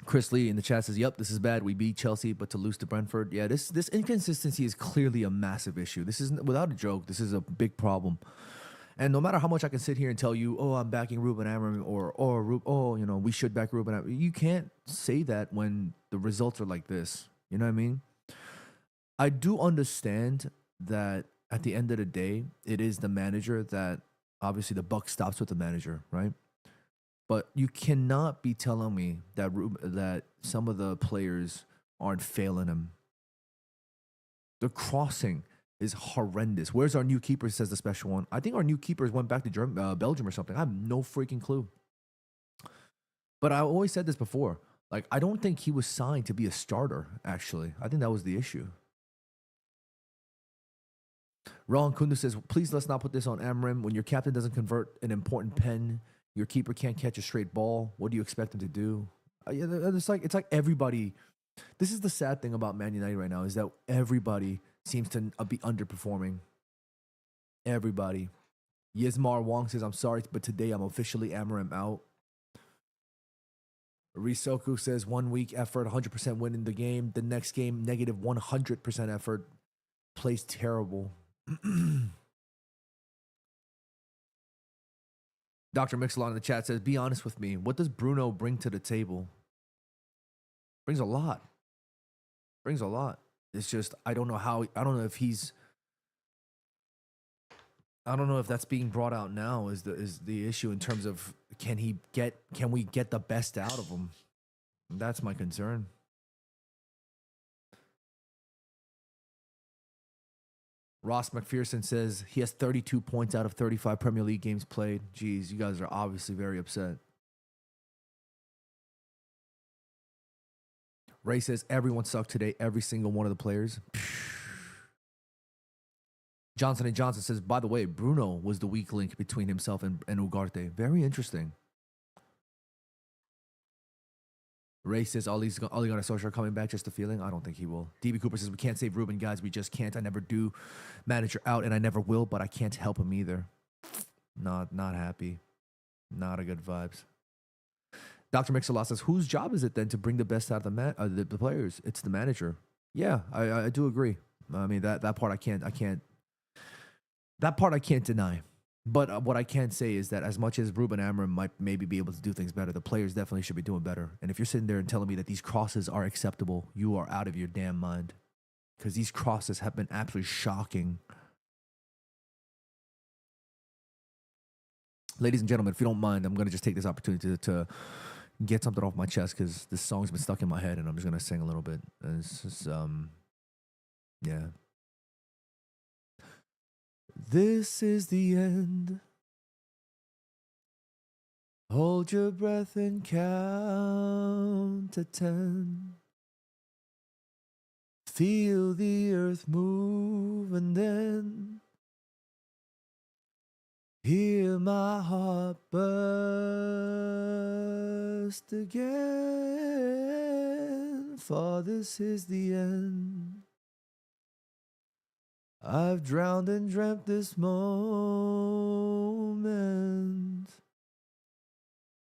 Chris Lee in the chat says, "Yep, this is bad. We beat Chelsea, but to lose to Brentford, yeah, this inconsistency is clearly a massive issue. This is without a joke. This is a big problem. And no matter how much I can sit here and tell you, oh, I'm backing Ruben Amorim, or you know, we should back Ruben Amorim, you can't say that when the results are like this. You know what I mean? I do understand that at the end of the day, it is the manager that obviously the buck stops with the manager, right? But you cannot be telling me that that some of the players aren't failing him. The crossing is horrendous. Where's our new keeper, says the special one. I think our new keepers went back to Belgium or something. I have no freaking clue. But I always said this before. Like, I don't think he was signed to be a starter, actually. I think that was the issue. Roland Kundu says, please let's not put this on Amorim. When your captain doesn't convert an important pen, your keeper can't catch a straight ball. What do you expect him to do? It's like everybody. This is the sad thing about Man United right now, is that everybody seems to be underperforming. Everybody. Yismar Wong says, I'm sorry, but today I'm officially Amorim out. Risoku says, 1 week effort, 100% win in the game. The next game, negative 100% effort. Plays terrible. Dr. Mixalon in the chat says, be honest with me. What does Bruno bring to the table? Brings a lot. Brings a lot. It's just, I don't know if that's being brought out now is the issue in terms of can we get the best out of him? That's my concern. Ross McPherson says he has 32 points out of 35 Premier League games played. Jeez, you guys are obviously very upset. Ray says everyone sucked today, every single one of the players. Johnson & Johnson says, by the way, Bruno was the weak link between himself and Ugarte. Very interesting. Ray says, Ole Gunnar Solskjaer coming back, just a feeling. I don't think he will. DB Cooper says, we can't save Ruben, guys. We just can't. I never do. Manager out, and I never will, but I can't help him either. Not happy. Not a good vibes. Dr. Mixalot says, whose job is it then to bring the best out of the players? It's the manager. Yeah, I do agree. I mean, that part I can't deny. But what I can say is that as much as Ruben Amorim might maybe be able to do things better, the players definitely should be doing better. And if you're sitting there and telling me that these crosses are acceptable, you are out of your damn mind. Because these crosses have been absolutely shocking. Ladies and gentlemen, if you don't mind, I'm going to just take this opportunity to get something off my chest because this song's been stuck in my head and I'm just going to sing a little bit. And it's just, yeah. This is the end. Hold your breath and count to 10. Feel the earth move and then hear my heart burst again. For this is the end. I've drowned and dreamt this moment.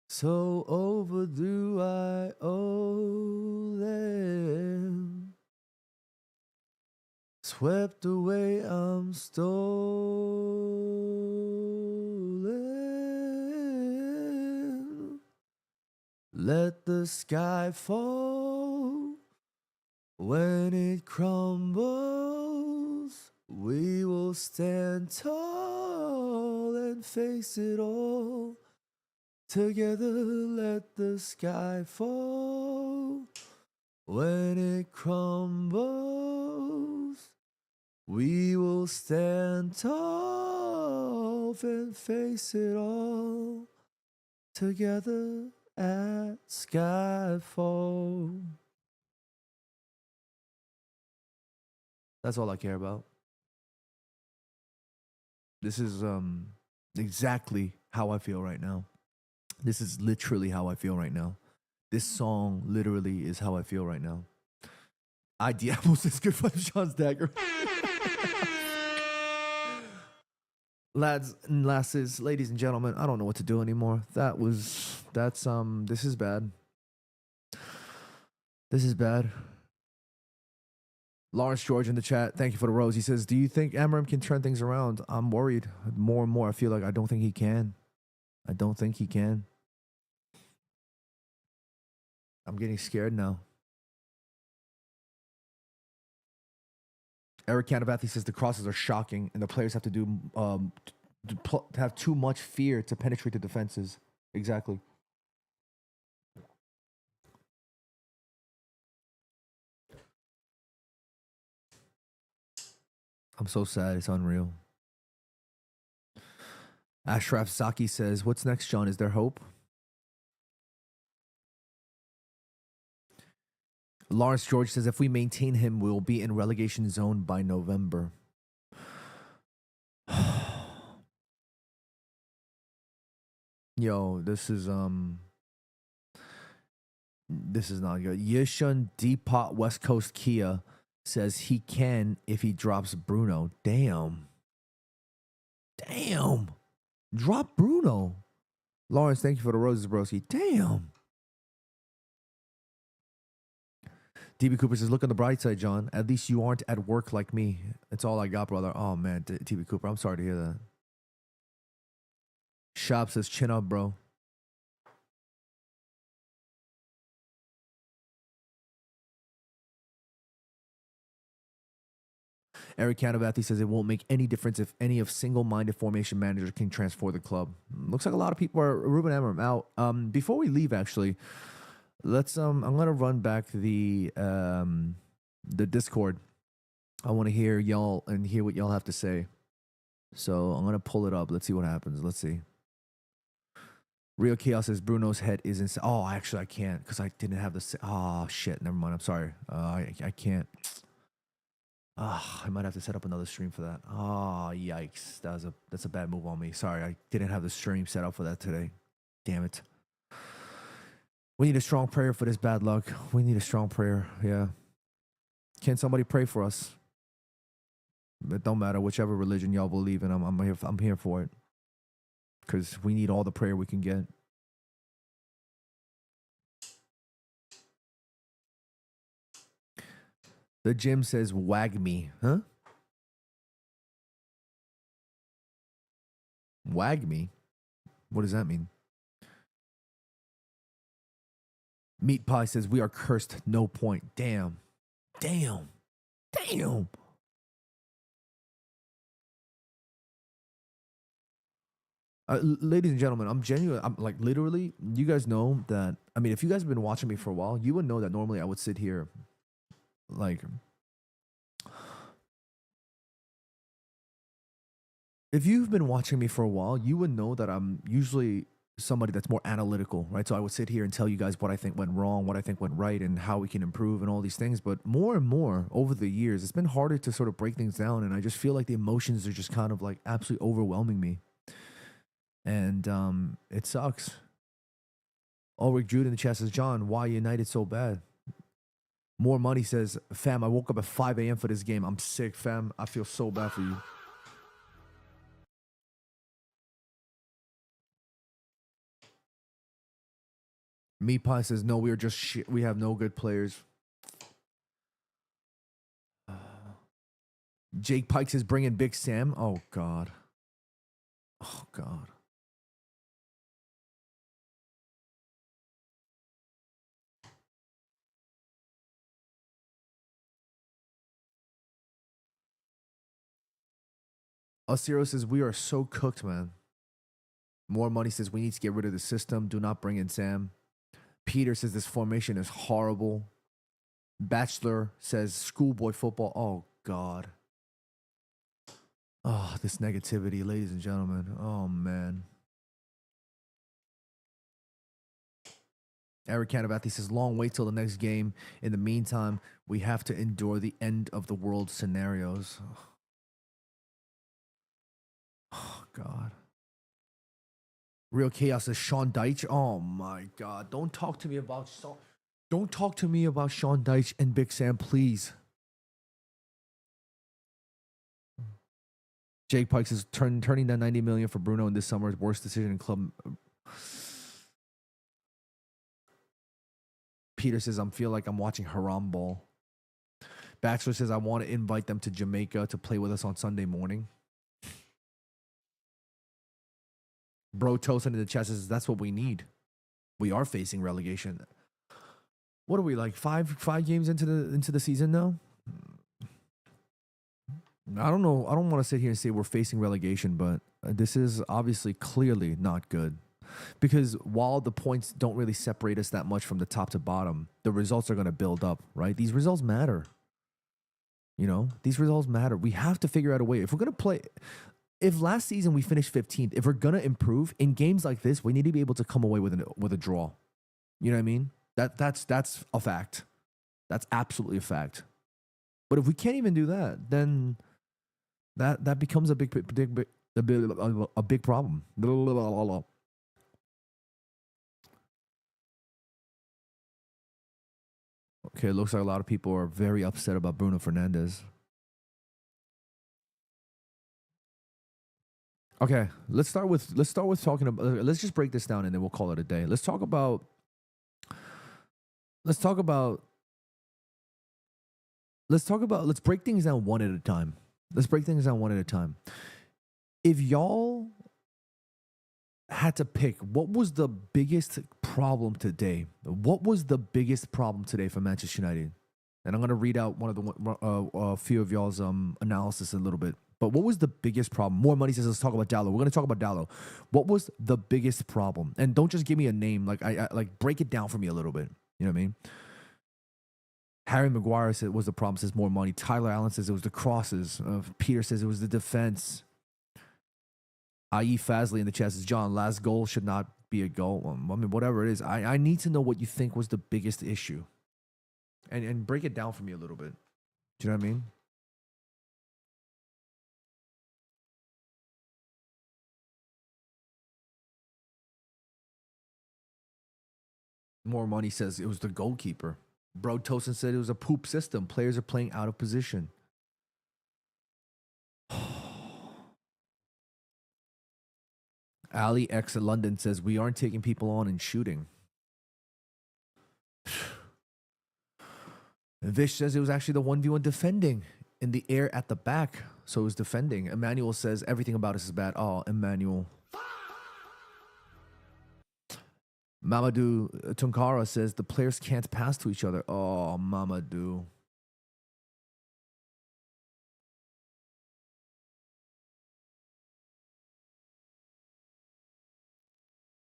So overdue I owe them. Swept away I'm stolen. Let the sky fall when it crumbles. We will stand tall and face it all. Together let the sky fall. When it crumbles, we will stand tall and face it all. Together at skyfall. That's all I care about. This is exactly how I feel right now. This is literally how I feel right now. This song literally is how I feel right now. I Diablo says good for Sean's dagger. Lads and lasses, ladies and gentlemen, I don't know what to do anymore. This is bad. This is bad. Lawrence George in the chat, thank you for the rose. He says, do you think Amarim can turn things around? I'm worried more and more. I feel like I don't think he can. I don't think he can. I'm getting scared now. Eric Canavathi says the crosses are shocking and the players have to do to have too much fear to penetrate the defenses. Exactly. I'm so sad. It's unreal. Ashraf Zaki says, what's next, John? Is there hope? Lawrence George says, if we maintain him, we'll be in relegation zone by November. Yo, this is not good. Yishun Depot West Coast Kia says he can if he drops Bruno. Damn. Drop Bruno. Lawrence, thank you for the roses, broski. Damn. DB Cooper says, look on the bright side, John. At least you aren't at work like me. That's all I got, brother. Oh, man. DB Cooper, I'm sorry to hear that. Shop says, chin up, bro. Eric Canavathi says it won't make any difference if any of single-minded formation managers can transform the club. Looks like a lot of people are Ruben Amorim out. Before we leave, actually, let's I'm gonna run back the Discord. I want to hear y'all and hear what y'all have to say. So I'm gonna pull it up. Let's see what happens. Let's see. Real Chaos says Bruno's head is inside. Oh, actually, I can't because I didn't have the. Oh shit! Never mind. I'm sorry. I can't. I might have to set up another stream for that. Oh, yikes. That's a bad move on me. Sorry, I didn't have the stream set up for that today. Damn it. We need a strong prayer for this bad luck. We need a strong prayer. Yeah. Can somebody pray for us? It don't matter whichever religion y'all believe in. I'm here for it. Because we need all the prayer we can get. The gym says wag me. Huh? Wag me? What does that mean? Meat Pie says we are cursed. No point. Damn. Ladies and gentlemen, I'm genuine. I'm like literally, you guys know that. I mean, if you guys have been watching me for a while, you would know that normally I would sit here like. If you've been watching me for a while, you would know that I'm usually somebody that's more analytical, right? So I would sit here and tell you guys what I think went wrong, what I think went right, and how we can improve and all these things. But more and more over the years, it's been harder to sort of break things down. And I just feel like the emotions are just kind of like absolutely overwhelming me. And it sucks. Ulrich Jude in the chat says, John, why United so bad? More Money says, fam, I woke up at 5 a.m. for this game. I'm sick, fam. I feel so bad for you. Me Pie says, no, we are just shit. We have no good players. Jake Pike says, bring in Big Sam. Oh, God. Oh, God. Osiro says, we are so cooked, man. More Money says, we need to get rid of the system. Do not bring in Sam. Peter says, this formation is horrible. Bachelor says, schoolboy football. Oh, God. Oh, this negativity, ladies and gentlemen. Oh, man. Eric Canabathi says, long wait till the next game. In the meantime, we have to endure the end of the world scenarios. Oh, God. Real Chaos says, Sean Deitch. Oh, my God. Don't talk to me about Sean Deitch and Big Sam, please. Jake Pike says, turning down $90 million for Bruno in this summer's worst decision in club. Peter says, I feel like I'm watching Haram Ball. Bachelor says, I want to invite them to Jamaica to play with us on Sunday morning. Bro Tosin in the chat says, that's what we need. We are facing relegation. What are we, like five games into the season now? I don't know. I don't want to sit here and say we're facing relegation, but this is obviously clearly not good. Because while the points don't really separate us that much from the top to bottom, the results are going to build up, right? These results matter. You know, these results matter. We have to figure out a way. If we're going to play, if last season we finished 15th, if we're going to improve in games like this, we need to be able to come away with a draw. You know what I mean? That's a fact. That's absolutely a fact. But if we can't even do that, then that becomes a big problem. Okay, it looks like a lot of people are very upset about Bruno Fernandes. Okay, let's start with talking about. Let's just break this down and then we'll call it a day. Let's break things down one at a time. If y'all had to pick, what was the biggest problem today? What was the biggest problem today for Manchester United? And I'm going to read out one of a few of y'all's analysis in a little bit. But what was the biggest problem? More Money says, let's talk about Dallo. We're going to talk about Dallo. What was the biggest problem? And don't just give me a name. Like, I like break it down for me a little bit. You know what I mean? Harry Maguire said it was the problem, says More Money. Tyler Allen says it was the crosses. Peter says it was the defense. I.E. Fazley in the chat says, John, last goal should not be a goal. I mean, whatever it is. I need to know what you think was the biggest issue. And break it down for me a little bit. Do you know what I mean? More Money says it was the goalkeeper. Bro Tosin said it was a poop system. Players are playing out of position. Ali X in London says we aren't taking people on and shooting. Vish says it was actually the 1v1 defending in the air at the back. So it was defending. Emmanuel says everything about us is bad. Oh, Emmanuel. Mamadou Tunkara says the players can't pass to each other. Oh, Mamadou.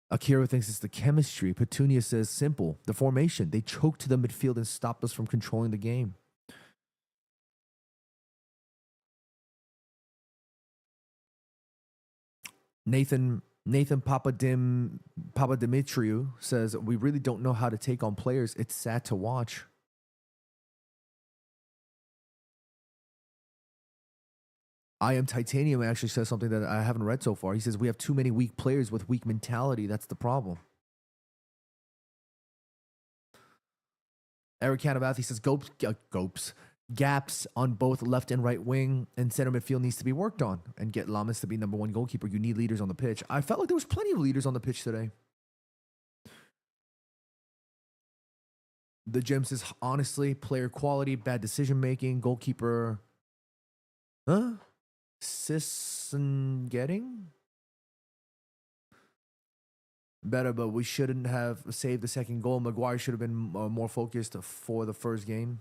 Akira thinks it's the chemistry. Petunia says simple. The formation. They choked to the midfield and stopped us from controlling the game. Nathan Papadimitriou says we really don't know how to take on players. It's sad to watch. I Am Titanium actually says something that I haven't read so far. He says we have too many weak players with weak mentality. That's the problem. Eric Canabathi says gaps on both left and right wing and center midfield needs to be worked on and get Lamas to be number one goalkeeper. You need leaders on the pitch. I felt like there was plenty of leaders on the pitch today. The gym says, honestly, player quality, bad decision making, goalkeeper. Huh? Getting better, but we shouldn't have saved the second goal. Maguire should have been more focused for the first game.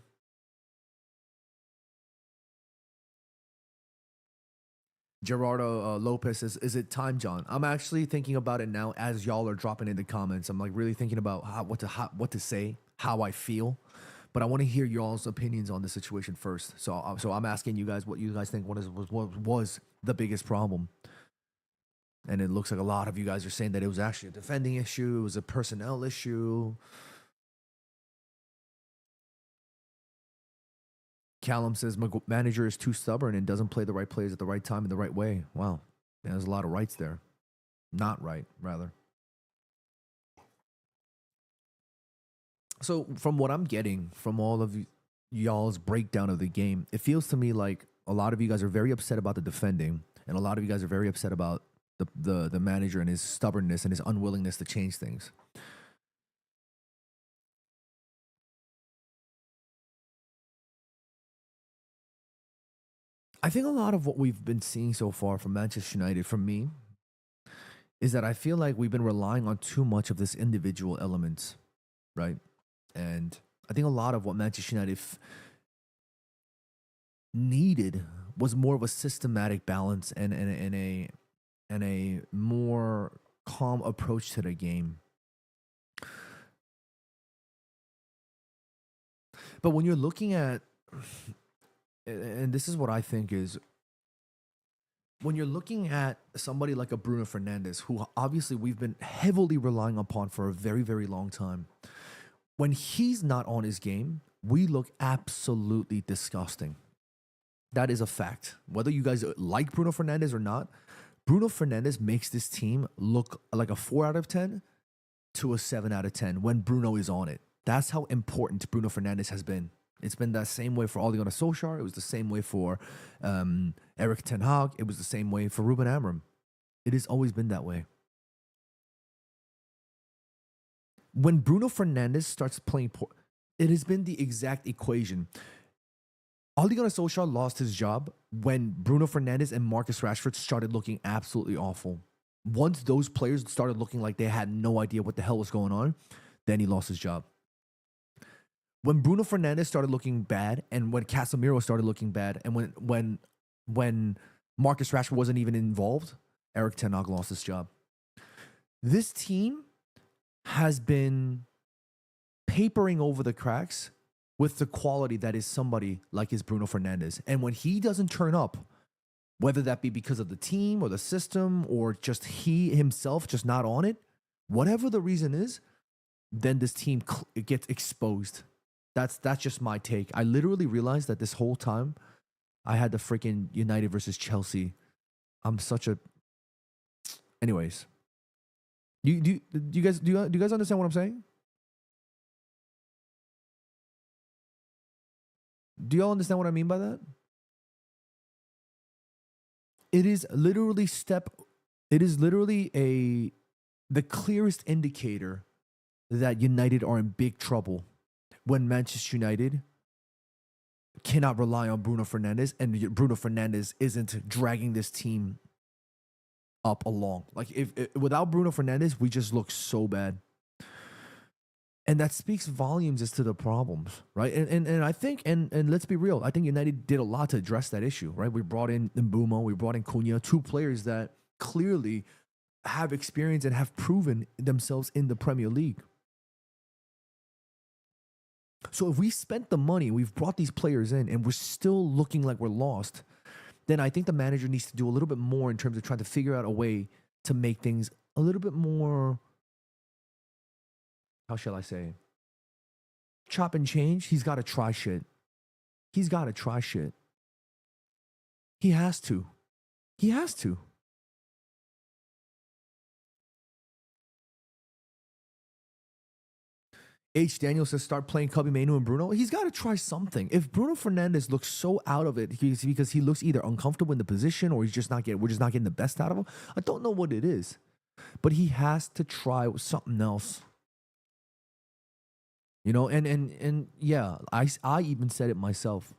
Gerardo Lopez says, "Is it time, John?" I'm actually thinking about it now as y'all are dropping in the comments. I'm like really thinking about what to say, how I feel, but I want to hear y'all's opinions on the situation first. So I'm asking you guys what you guys think. What was the biggest problem? And it looks like a lot of you guys are saying that it was actually a defending issue, it was a personnel issue. Callum says manager is too stubborn and doesn't play the right plays at the right time in the right way. Wow, yeah, there's a lot of rights there. Not right, rather. So from what I'm getting from all of y'all's breakdown of the game, it feels to me like a lot of you guys are very upset about the defending, and a lot of you guys are very upset about the manager and his stubbornness and his unwillingness to change things. I think a lot of what we've been seeing so far from Manchester United, from me, is that I feel like we've been relying on too much of this individual elements, right? And I think a lot of what Manchester United needed was more of a systematic balance and a more calm approach to the game. But when you're looking at, and this is what I think is, when you're looking at somebody like a Bruno Fernandes, who obviously we've been heavily relying upon for a very, very long time, when he's not on his game, we look absolutely disgusting. That is a fact. Whether you guys like Bruno Fernandes or not, Bruno Fernandes makes this team look like a 4 out of 10 to a 7 out of 10 when Bruno is on it. That's how important Bruno Fernandes has been. It's been that same way for Ole Gunnar Solskjaer. It was the same way for Eric Ten Hag. It was the same way for Ruben Amorim. It has always been that way. When Bruno Fernandes starts playing, it has been the exact equation. Ole Gunnar Solskjaer lost his job when Bruno Fernandes and Marcus Rashford started looking absolutely awful. Once those players started looking like they had no idea what the hell was going on, then he lost his job. When Bruno Fernandes started looking bad, and when Casemiro started looking bad, and when Marcus Rashford wasn't even involved, Eric Ten Hag lost his job. This team has been papering over the cracks with the quality that is somebody like his Bruno Fernandes. And when he doesn't turn up, whether that be because of the team or the system or just he himself just not on it, whatever the reason is, then this team gets exposed. That's just my take. I literally realized that this whole time I had the freaking United versus Chelsea. I'm such a. Anyways, do you guys understand what I'm saying? Do y'all understand what I mean by that? It is literally the clearest indicator that United are in big trouble when Manchester United cannot rely on Bruno Fernandes, and Bruno Fernandes isn't dragging this team up along. Like if without Bruno Fernandes, we just look so bad. And that speaks volumes as to the problems, right? And I think, and let's be real, I think United did a lot to address that issue, right? We brought in Mbeumo, we brought in Cunha, two players that clearly have experience and have proven themselves in the Premier League. So if we spent the money, we've brought these players in, and we're still looking like we're lost, then I think the manager needs to do a little bit more in terms of trying to figure out a way to make things a little bit more, how shall I say, chop and change. He's got to try shit. He has to. H. Daniel says start playing Kobe Mainu and Bruno. He's got to try something. If Bruno Fernandes looks so out of it, it's because he looks either uncomfortable in the position or we're just not getting the best out of him. I don't know what it is, but he has to try something else. You know, and yeah, I even said it myself.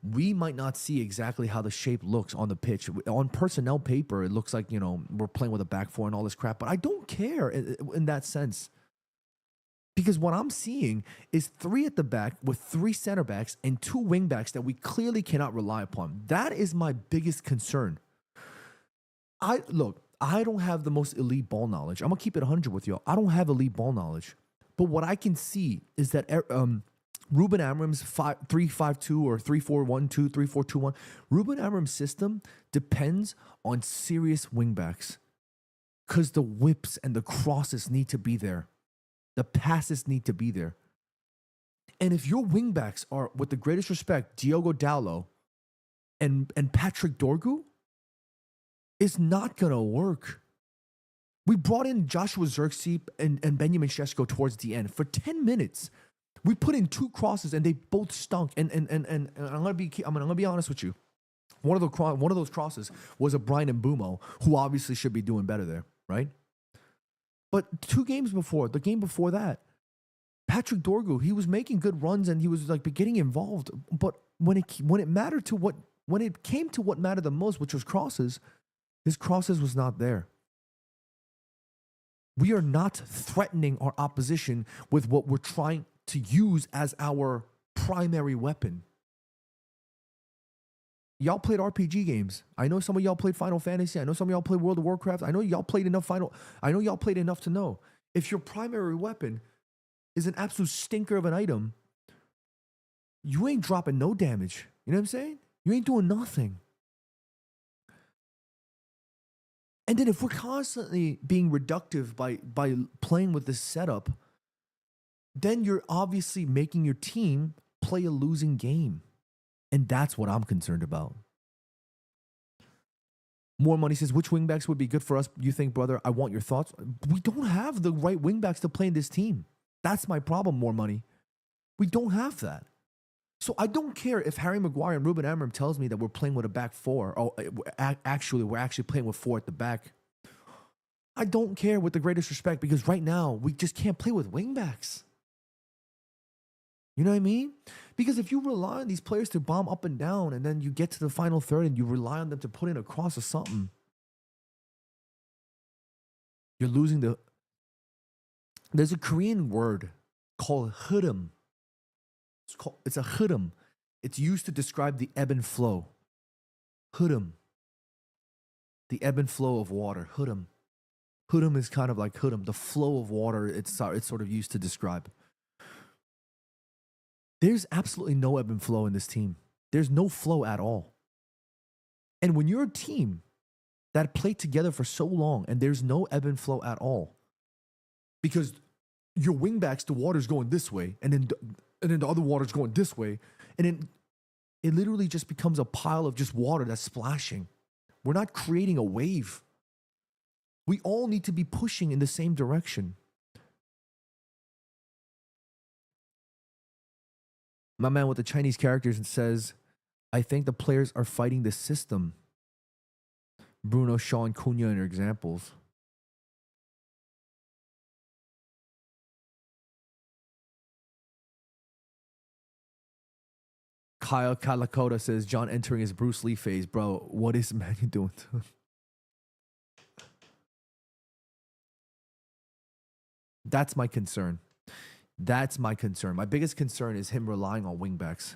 We might not see exactly how the shape looks on the pitch. On personnel paper, it looks like, we're playing with a back four and all this crap, but I don't care in that sense. Because what I'm seeing is 3 at the back with 3 center backs and 2 wing backs that we clearly cannot rely upon. That is my biggest concern. I don't have the most elite ball knowledge. I'm gonna keep it 100 with you. I don't have elite ball knowledge, but what I can see is that Ruben Amorim's 3-5-2 or 3-4-1-2, 3-4-2-1. Ruben Amorim's system depends on serious wingbacks because the whips and the crosses need to be there, the passes need to be there, and if your wingbacks are, with the greatest respect, Diogo Dalot and Patrick Dorgu, it's not going to work. We brought in Joshua Zirkzee and Benjamin Šeško towards the end. For 10 minutes, we put in 2 crosses and they both stunk. And I'm gonna be honest with you. One of those crosses was a Brian Mbumo, who obviously should be doing better there, right? But 2 games before, the game before that, Patrick Dorgu, he was making good runs and he was like getting involved. But when it came to what mattered the most, which was crosses, his crosses was not there. We are not threatening our opposition with what we're trying to use as our primary weapon. Y'all played RPG games. I know some of y'all played Final Fantasy. I know some of y'all played World of Warcraft. I know y'all played enough to know. If your primary weapon is an absolute stinker of an item, you ain't dropping no damage. You know what I'm saying? You ain't doing nothing. And then if we're constantly being reductive by playing with this setup, then you're obviously making your team play a losing game. And that's what I'm concerned about. More Money says, which wingbacks would be good for us, you think, brother? I want your thoughts. We don't have the right wingbacks to play in this team. That's my problem, More Money. We don't have that. So I don't care if Harry Maguire and Ruben Amorim tells me that we're playing with a back 4. Oh, actually, we're actually playing with 4 at the back. I don't care, with the greatest respect, because right now we just can't play with wingbacks. You know what I mean? Because if you rely on these players to bomb up and down, and then you get to the final third and you rely on them to put in a cross or something, you're losing the... There's a Korean word called hudum. It's a hudum. It's used to describe the ebb and flow. Hudum. The ebb and flow of water. Hudum. Hudum is kind of like hudum. The flow of water, it's sort of used to describe. There's absolutely no ebb and flow in this team. There's no flow at all. And when you're a team that played together for so long and there's no ebb and flow at all, because your wingbacks, the water's going this way, and then the other water's going this way, and then it literally just becomes a pile of just water that's splashing. We're not creating a wave. We all need to be pushing in the same direction. My man with the Chinese characters says, I think the players are fighting the system. Bruno, Shaw, and Cunha are examples. Kyle Kalakota says, John entering his Bruce Lee phase. Bro, what is Manu doing to him? That's my concern. That's my concern. My biggest concern is him relying on wingbacks.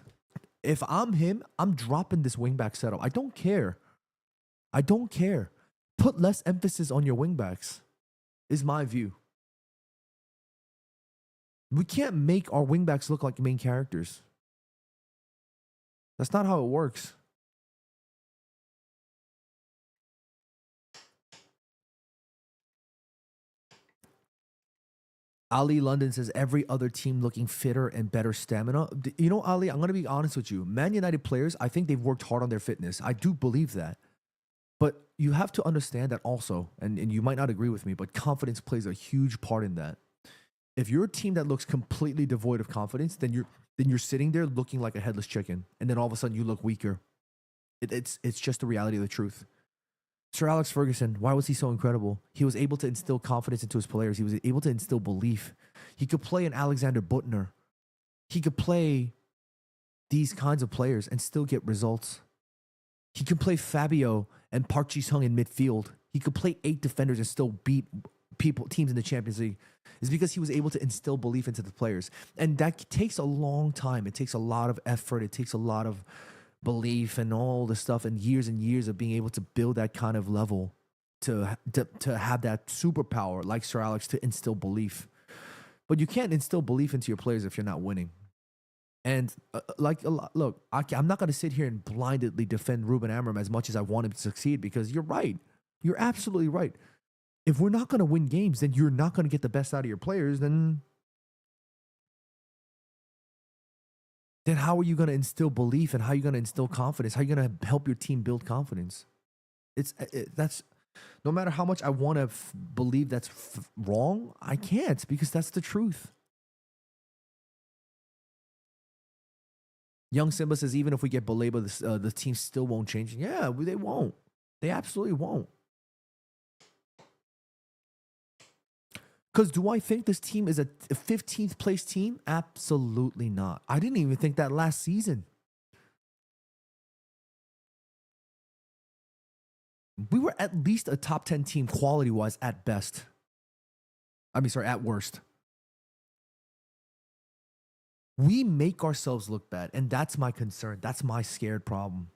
If I'm him, I'm dropping this wingback setup. I don't care. I don't care. Put less emphasis on your wingbacks, is my view. We can't make our wingbacks look like main characters. That's not how it works. Ali London says, every other team looking fitter and better stamina. You know, Ali, I'm going to be honest with you. Man United players, I think they've worked hard on their fitness. I do believe that. But you have to understand that also, and you might not agree with me, but confidence plays a huge part in that. If you're a team that looks completely devoid of confidence, then you're sitting there looking like a headless chicken, and then all of a sudden you look weaker. It's just the reality of the truth. Sir Alex Ferguson, why was he so incredible? He was able to instill confidence into his players. He was able to instill belief. He could play an Alexander Butner. He could play these kinds of players and still get results. He could play Fabio and Park Ji-sung in midfield. He could play 8 defenders and still beat teams in the Champions League. It's because he was able to instill belief into the players. And that takes a long time. It takes a lot of effort. It takes a lot of belief and all the stuff and years of being able to build that kind of level. to have that superpower like Sir Alex to instill belief. But you can't instill belief into your players if you're not winning. And look, I'm not going to sit here and blindly defend Ruben Amorim as much as I want him to succeed, because you're right. You're absolutely right. If we're not going to win games, then you're not going to get the best out of your players. Then how are you going to instill belief, and how are you going to instill confidence? How are you going to help your team build confidence? That's no matter how much I want to believe that's wrong, I can't, because that's the truth. Young Simba says, even if we get Baleba, the team still won't change. Yeah, they won't. They absolutely won't. Because do I think this team is a 15th place team? Absolutely not. I didn't even think that last season. We were at least a top 10 team quality-wise at best. At worst. We make ourselves look bad, and that's my concern. That's my scared problem.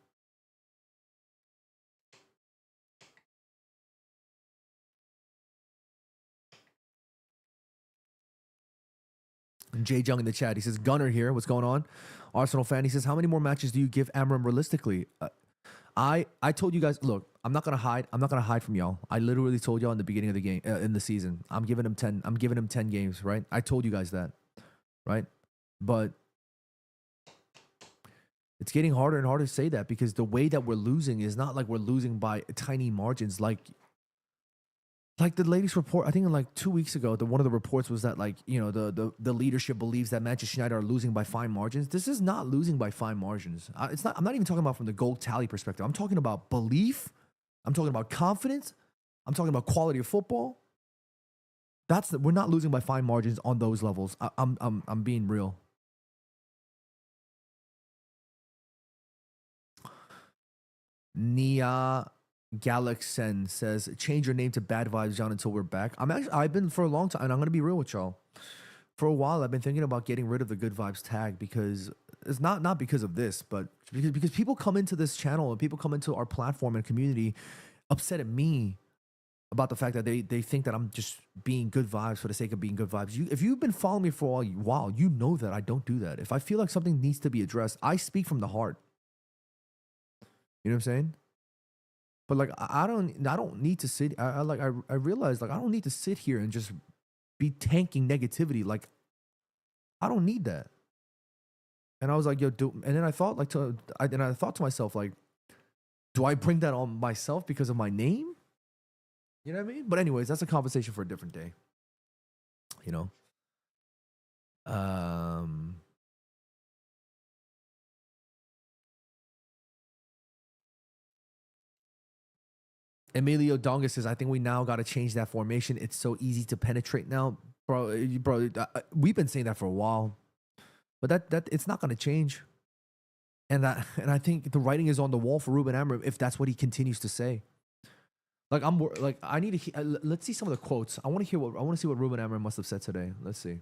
And Jay Jung in the chat, he says, Gunner here, what's going on? Arsenal fan, he says, how many more matches do you give Amorim realistically? I told you guys, look, I'm not gonna hide. I'm not gonna hide from y'all. I literally told y'all in the beginning of the game, in the season, I'm giving him 10. I'm giving him 10 games, right? I told you guys that, right? But it's getting harder and harder to say that, because the way that we're losing is not like we're losing by tiny margins. Like the latest report, I think like 2 weeks ago, one of the reports was that, like, you know, the leadership believes that Manchester United are losing by fine margins. This is not losing by fine margins. It's not. I'm not even talking about from the goal tally perspective. I'm talking about belief. I'm talking about confidence. I'm talking about quality of football. We're not losing by fine margins on those levels. I'm being real. Nia Galaxen says, change your name to Bad Vibes John until we're back. I've been for a long time, and I'm going to be real with y'all. For a while, I've been thinking about getting rid of the Good Vibes tag, because it's not because of this, but because people come into this channel and people come into our platform and community upset at me about the fact that they think that I'm just being good vibes for the sake of being good vibes. If you've been following me for a while, you know that I don't do that. If I feel like something needs to be addressed, I speak from the heart. You know what I'm saying? But like, I don't need to sit. I realize, like, I don't need to sit here and just be tanking negativity. Like, I don't need that. And I was like, yo, and then I thought I thought to myself, like, do I bring that on myself because of my name? You know what I mean? But anyways, that's a conversation for a different day. You know? Emilio Donga says, I think we now got to change that formation. It's so easy to penetrate now. Bro, we've been saying that for a while. But that it's not going to change. And I think the writing is on the wall for Ruben Amorim if that's what he continues to say. Like, I need to let's see some of the quotes. I want to see what Ruben Amorim must have said today. Let's see.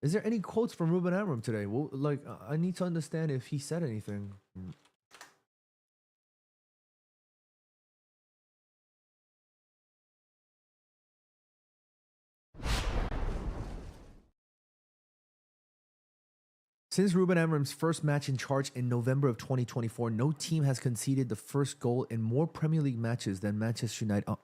Is there any quotes from Ruben Amorim today? Well, like, I need to understand if he said anything. Since Ruben Amorim's first match in charge in November of 2024, no team has conceded the first goal in more Premier League matches than Manchester United.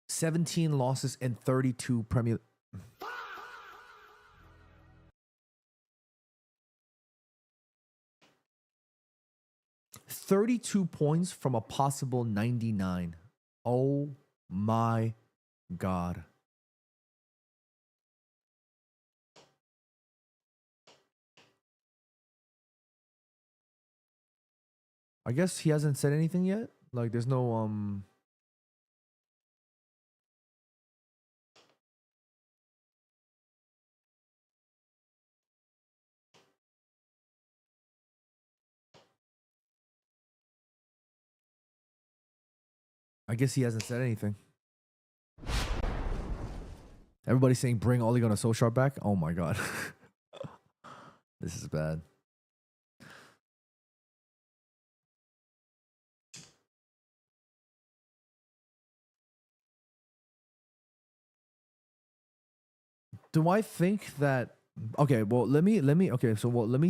17 losses and 32 Premier. 32 points from a possible 99. Oh my God. I guess he hasn't said anything yet. Like, there's no I guess he hasn't said anything. Everybody's saying bring Ole Gunnar Solskjaer back. Oh my god. This is bad. Do I think that okay, well let me let me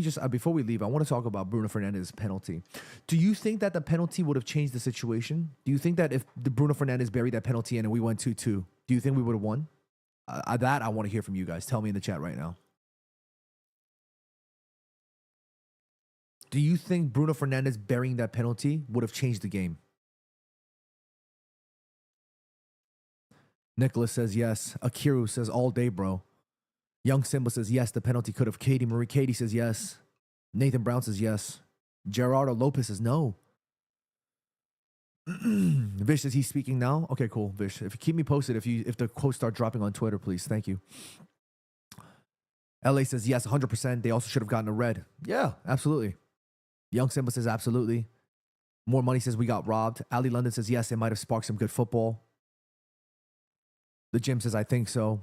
just before we leave, I want to talk about Bruno Fernandes' penalty. Do you think that the penalty would have changed the situation? Do you think that if the Bruno Fernandes buried that penalty in and we went 2-2, do you think we would have won? That I want to hear from you guys. Tell me in the chat right now. Do you think Bruno Fernandes burying that penalty would have changed the game? Nicholas says yes. Akiru says all day, bro. Young Simba says yes, the penalty could have. Katie says yes. Nathan Brown says yes. Gerardo Lopez says no. Vish says he's speaking now. Okay, cool. Vish, if you keep me posted, if the quotes start dropping on Twitter, please. Thank you. LA says yes, 100%. They also should have gotten a red. Yeah, absolutely. Young Simba says absolutely. More Money says we got robbed. Ali London says yes, it might have sparked some good football. The Gym says I think so.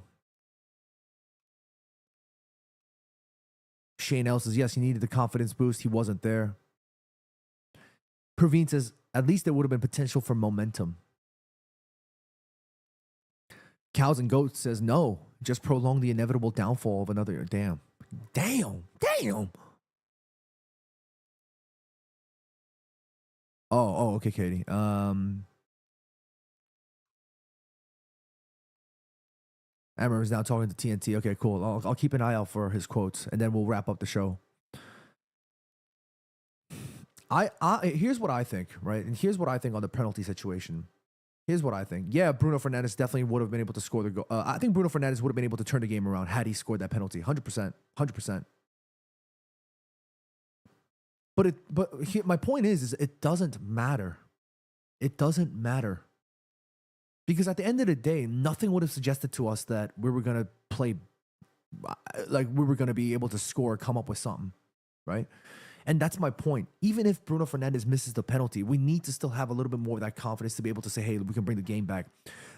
Shane L says yes, he needed the confidence boost. He wasn't there. Praveen says at least there would have been potential for momentum. Cows and Goats says no, just prolong the inevitable downfall of another year. Damn. Oh, okay, Katie. Amber is now talking to TNT. Okay, cool. I'll keep an eye out for his quotes, and then we'll wrap up the show. Here's what I think, right? And here's what I think on the penalty situation. Here's what I think. Yeah, Bruno Fernandes definitely would have been able to score the goal. I think Bruno Fernandes would have been able to turn the game around had he scored that penalty. 100%. 100%. My point is it doesn't matter. It doesn't matter. Because at the end of the day, nothing would have suggested to us that we were going to play, like we were going to be able to score, come up with something, right? And that's my point. Even if Bruno Fernandes misses the penalty, we need to still have a little bit more of that confidence to be able to say, hey, we can bring the game back.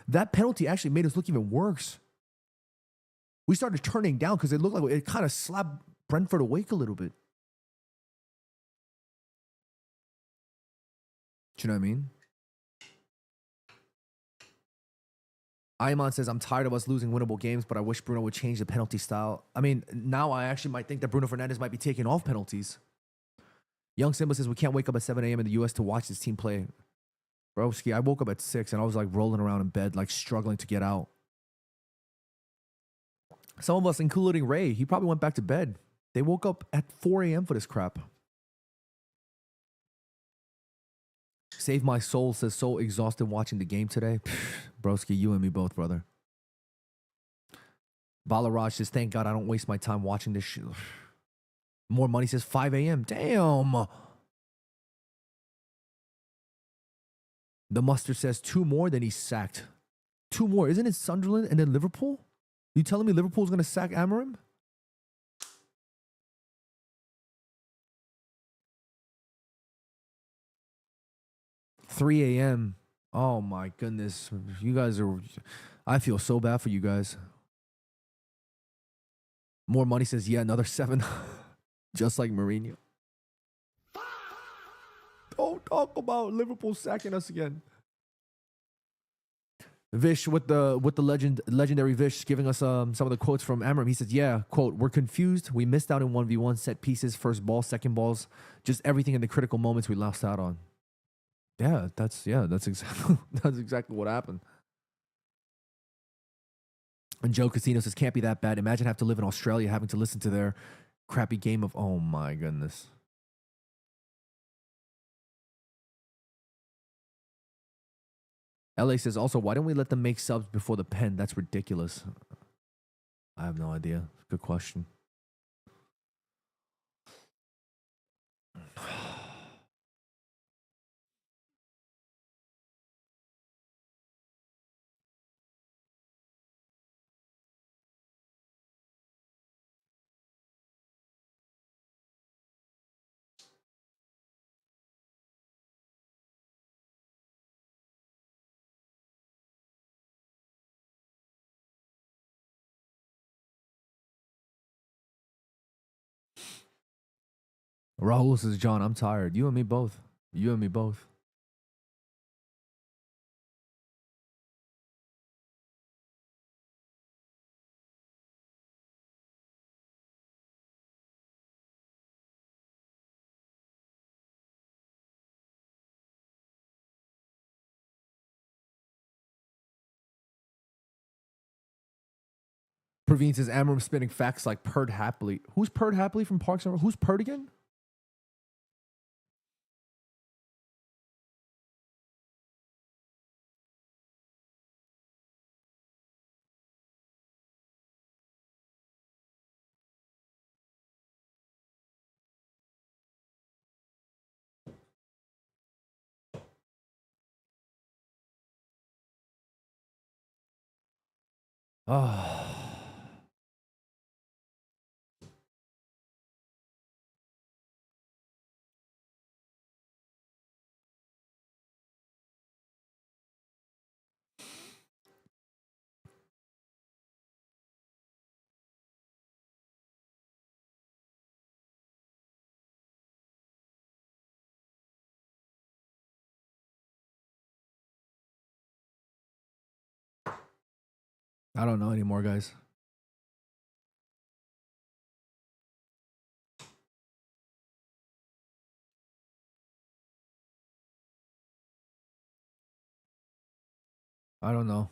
That penalty actually made us look even worse. We started turning down because it looked like it kind of slapped Brentford awake a little bit. Do you know what I mean? Ayman says, I'm tired of us losing winnable games, but I wish Bruno would change the penalty style. I mean, now I actually might think that Bruno Fernandes might be taking off penalties. Young Simba says, we can't wake up at 7 a.m. in the U.S. to watch this team play. Broski, I woke up at 6 and I was like rolling around in bed, like struggling to get out. Some of us, including Ray, he probably went back to bed. They woke up at 4 a.m. for this crap. Save My Soul says, so exhausted watching the game today. Broski, you and me both, brother. Balaraj says, thank God I don't waste my time watching this shit. More Money says 5 a.m. Damn. The Mustard says 2 more, then he's sacked. 2 more. Isn't it Sunderland and then Liverpool? You telling me Liverpool's going to sack Amorim? $3 a.m. Oh my goodness. You guys are... I feel so bad for you guys. More Money says, yeah, another 7. Just like Mourinho. Don't talk about Liverpool sacking us again. Vish with the legendary Vish giving us some of the quotes from Amorim. He says, yeah, quote, we're confused. We missed out in 1v1 set pieces, first ball, second balls, just everything in the critical moments we lost out on. Yeah, that's exactly that's exactly what happened. And Joe Casino says, can't be that bad. Imagine have to live in Australia having to listen to their crappy game of, oh my goodness. LA says, also, why don't we let them make subs before the pen? That's ridiculous. I have no idea. Good question. Rahul says, John, I'm tired. You and me both. You and me both. Praveen says, Amram spitting facts like purred happily. Who's purred happily from Parks and Rec? Who's purred again? Oh. I don't know anymore, guys. I don't know.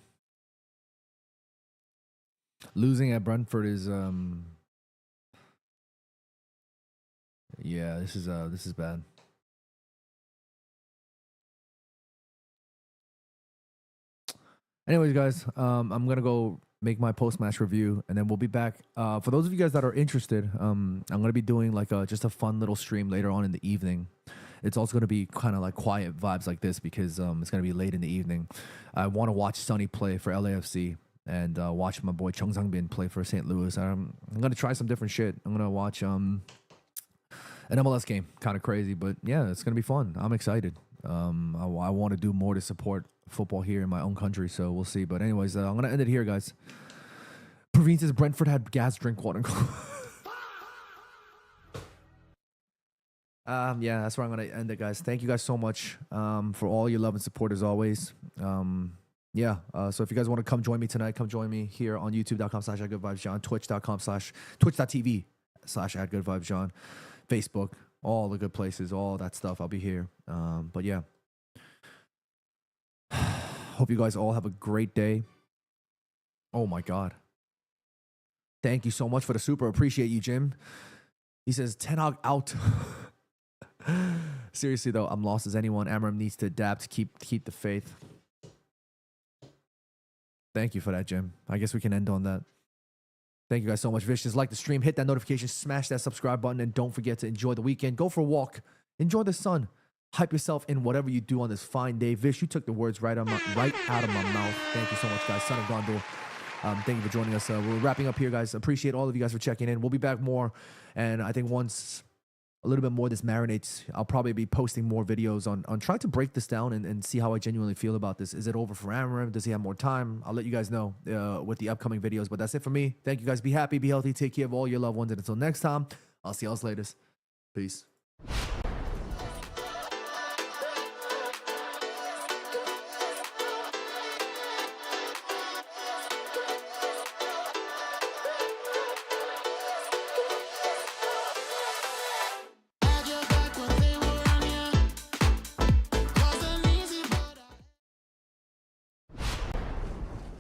Losing at Brentford is yeah, this is bad. Anyways, guys, I'm gonna go make my post-match review, and then we'll be back. For those of you guys that are interested, I'm gonna be doing like just a fun little stream later on in the evening. It's also gonna be kind of like quiet vibes like this because it's gonna be late in the evening. I want to watch Sonny play for LAFC and watch my boy Chung Sang-bin play for St. Louis. I'm gonna try some different shit. I'm gonna watch an MLS game, kind of crazy, but yeah, it's gonna be fun. I'm excited. I want to do more to support football here in my own country, so we'll see. But anyways, I'm gonna end it here, guys. Praveen says Brentford had gas drink, quote unquote. Yeah, that's where I'm gonna end it, guys. Thank you guys so much for all your love and support as always. Yeah, so if you guys want to come join me tonight, come join me here on youtube.com/@goodvibesjohn, twitch.com/@goodvibesjohn, Facebook, all the good places, all that stuff. I'll be here. But yeah, hope you guys all have a great day. Oh my God. Thank you so much for the super. Appreciate you, Jim. He says, Ten Hag out. Seriously, though, I'm lost as anyone. Amram needs to adapt, keep the faith. Thank you for that, Jim. I guess we can end on that. Thank you guys so much. Vicious, like the stream, hit that notification, smash that subscribe button, and don't forget to enjoy the weekend. Go for a walk. Enjoy the sun. Hype yourself in whatever you do on this fine day. Vish, you took the words right out of my mouth. Thank you so much, guys. Son of Gondor. Thank you for joining us. We're wrapping up here, guys. Appreciate all of you guys for checking in. We'll be back more. And I think once a little bit more this marinates, I'll probably be posting more videos on trying to break this down and see how I genuinely feel about this. Is it over for Amram? Does he have more time? I'll let you guys know with the upcoming videos. But that's it for me. Thank you guys. Be happy, be healthy, take care of all your loved ones. And until next time, I'll see y'all later. Peace.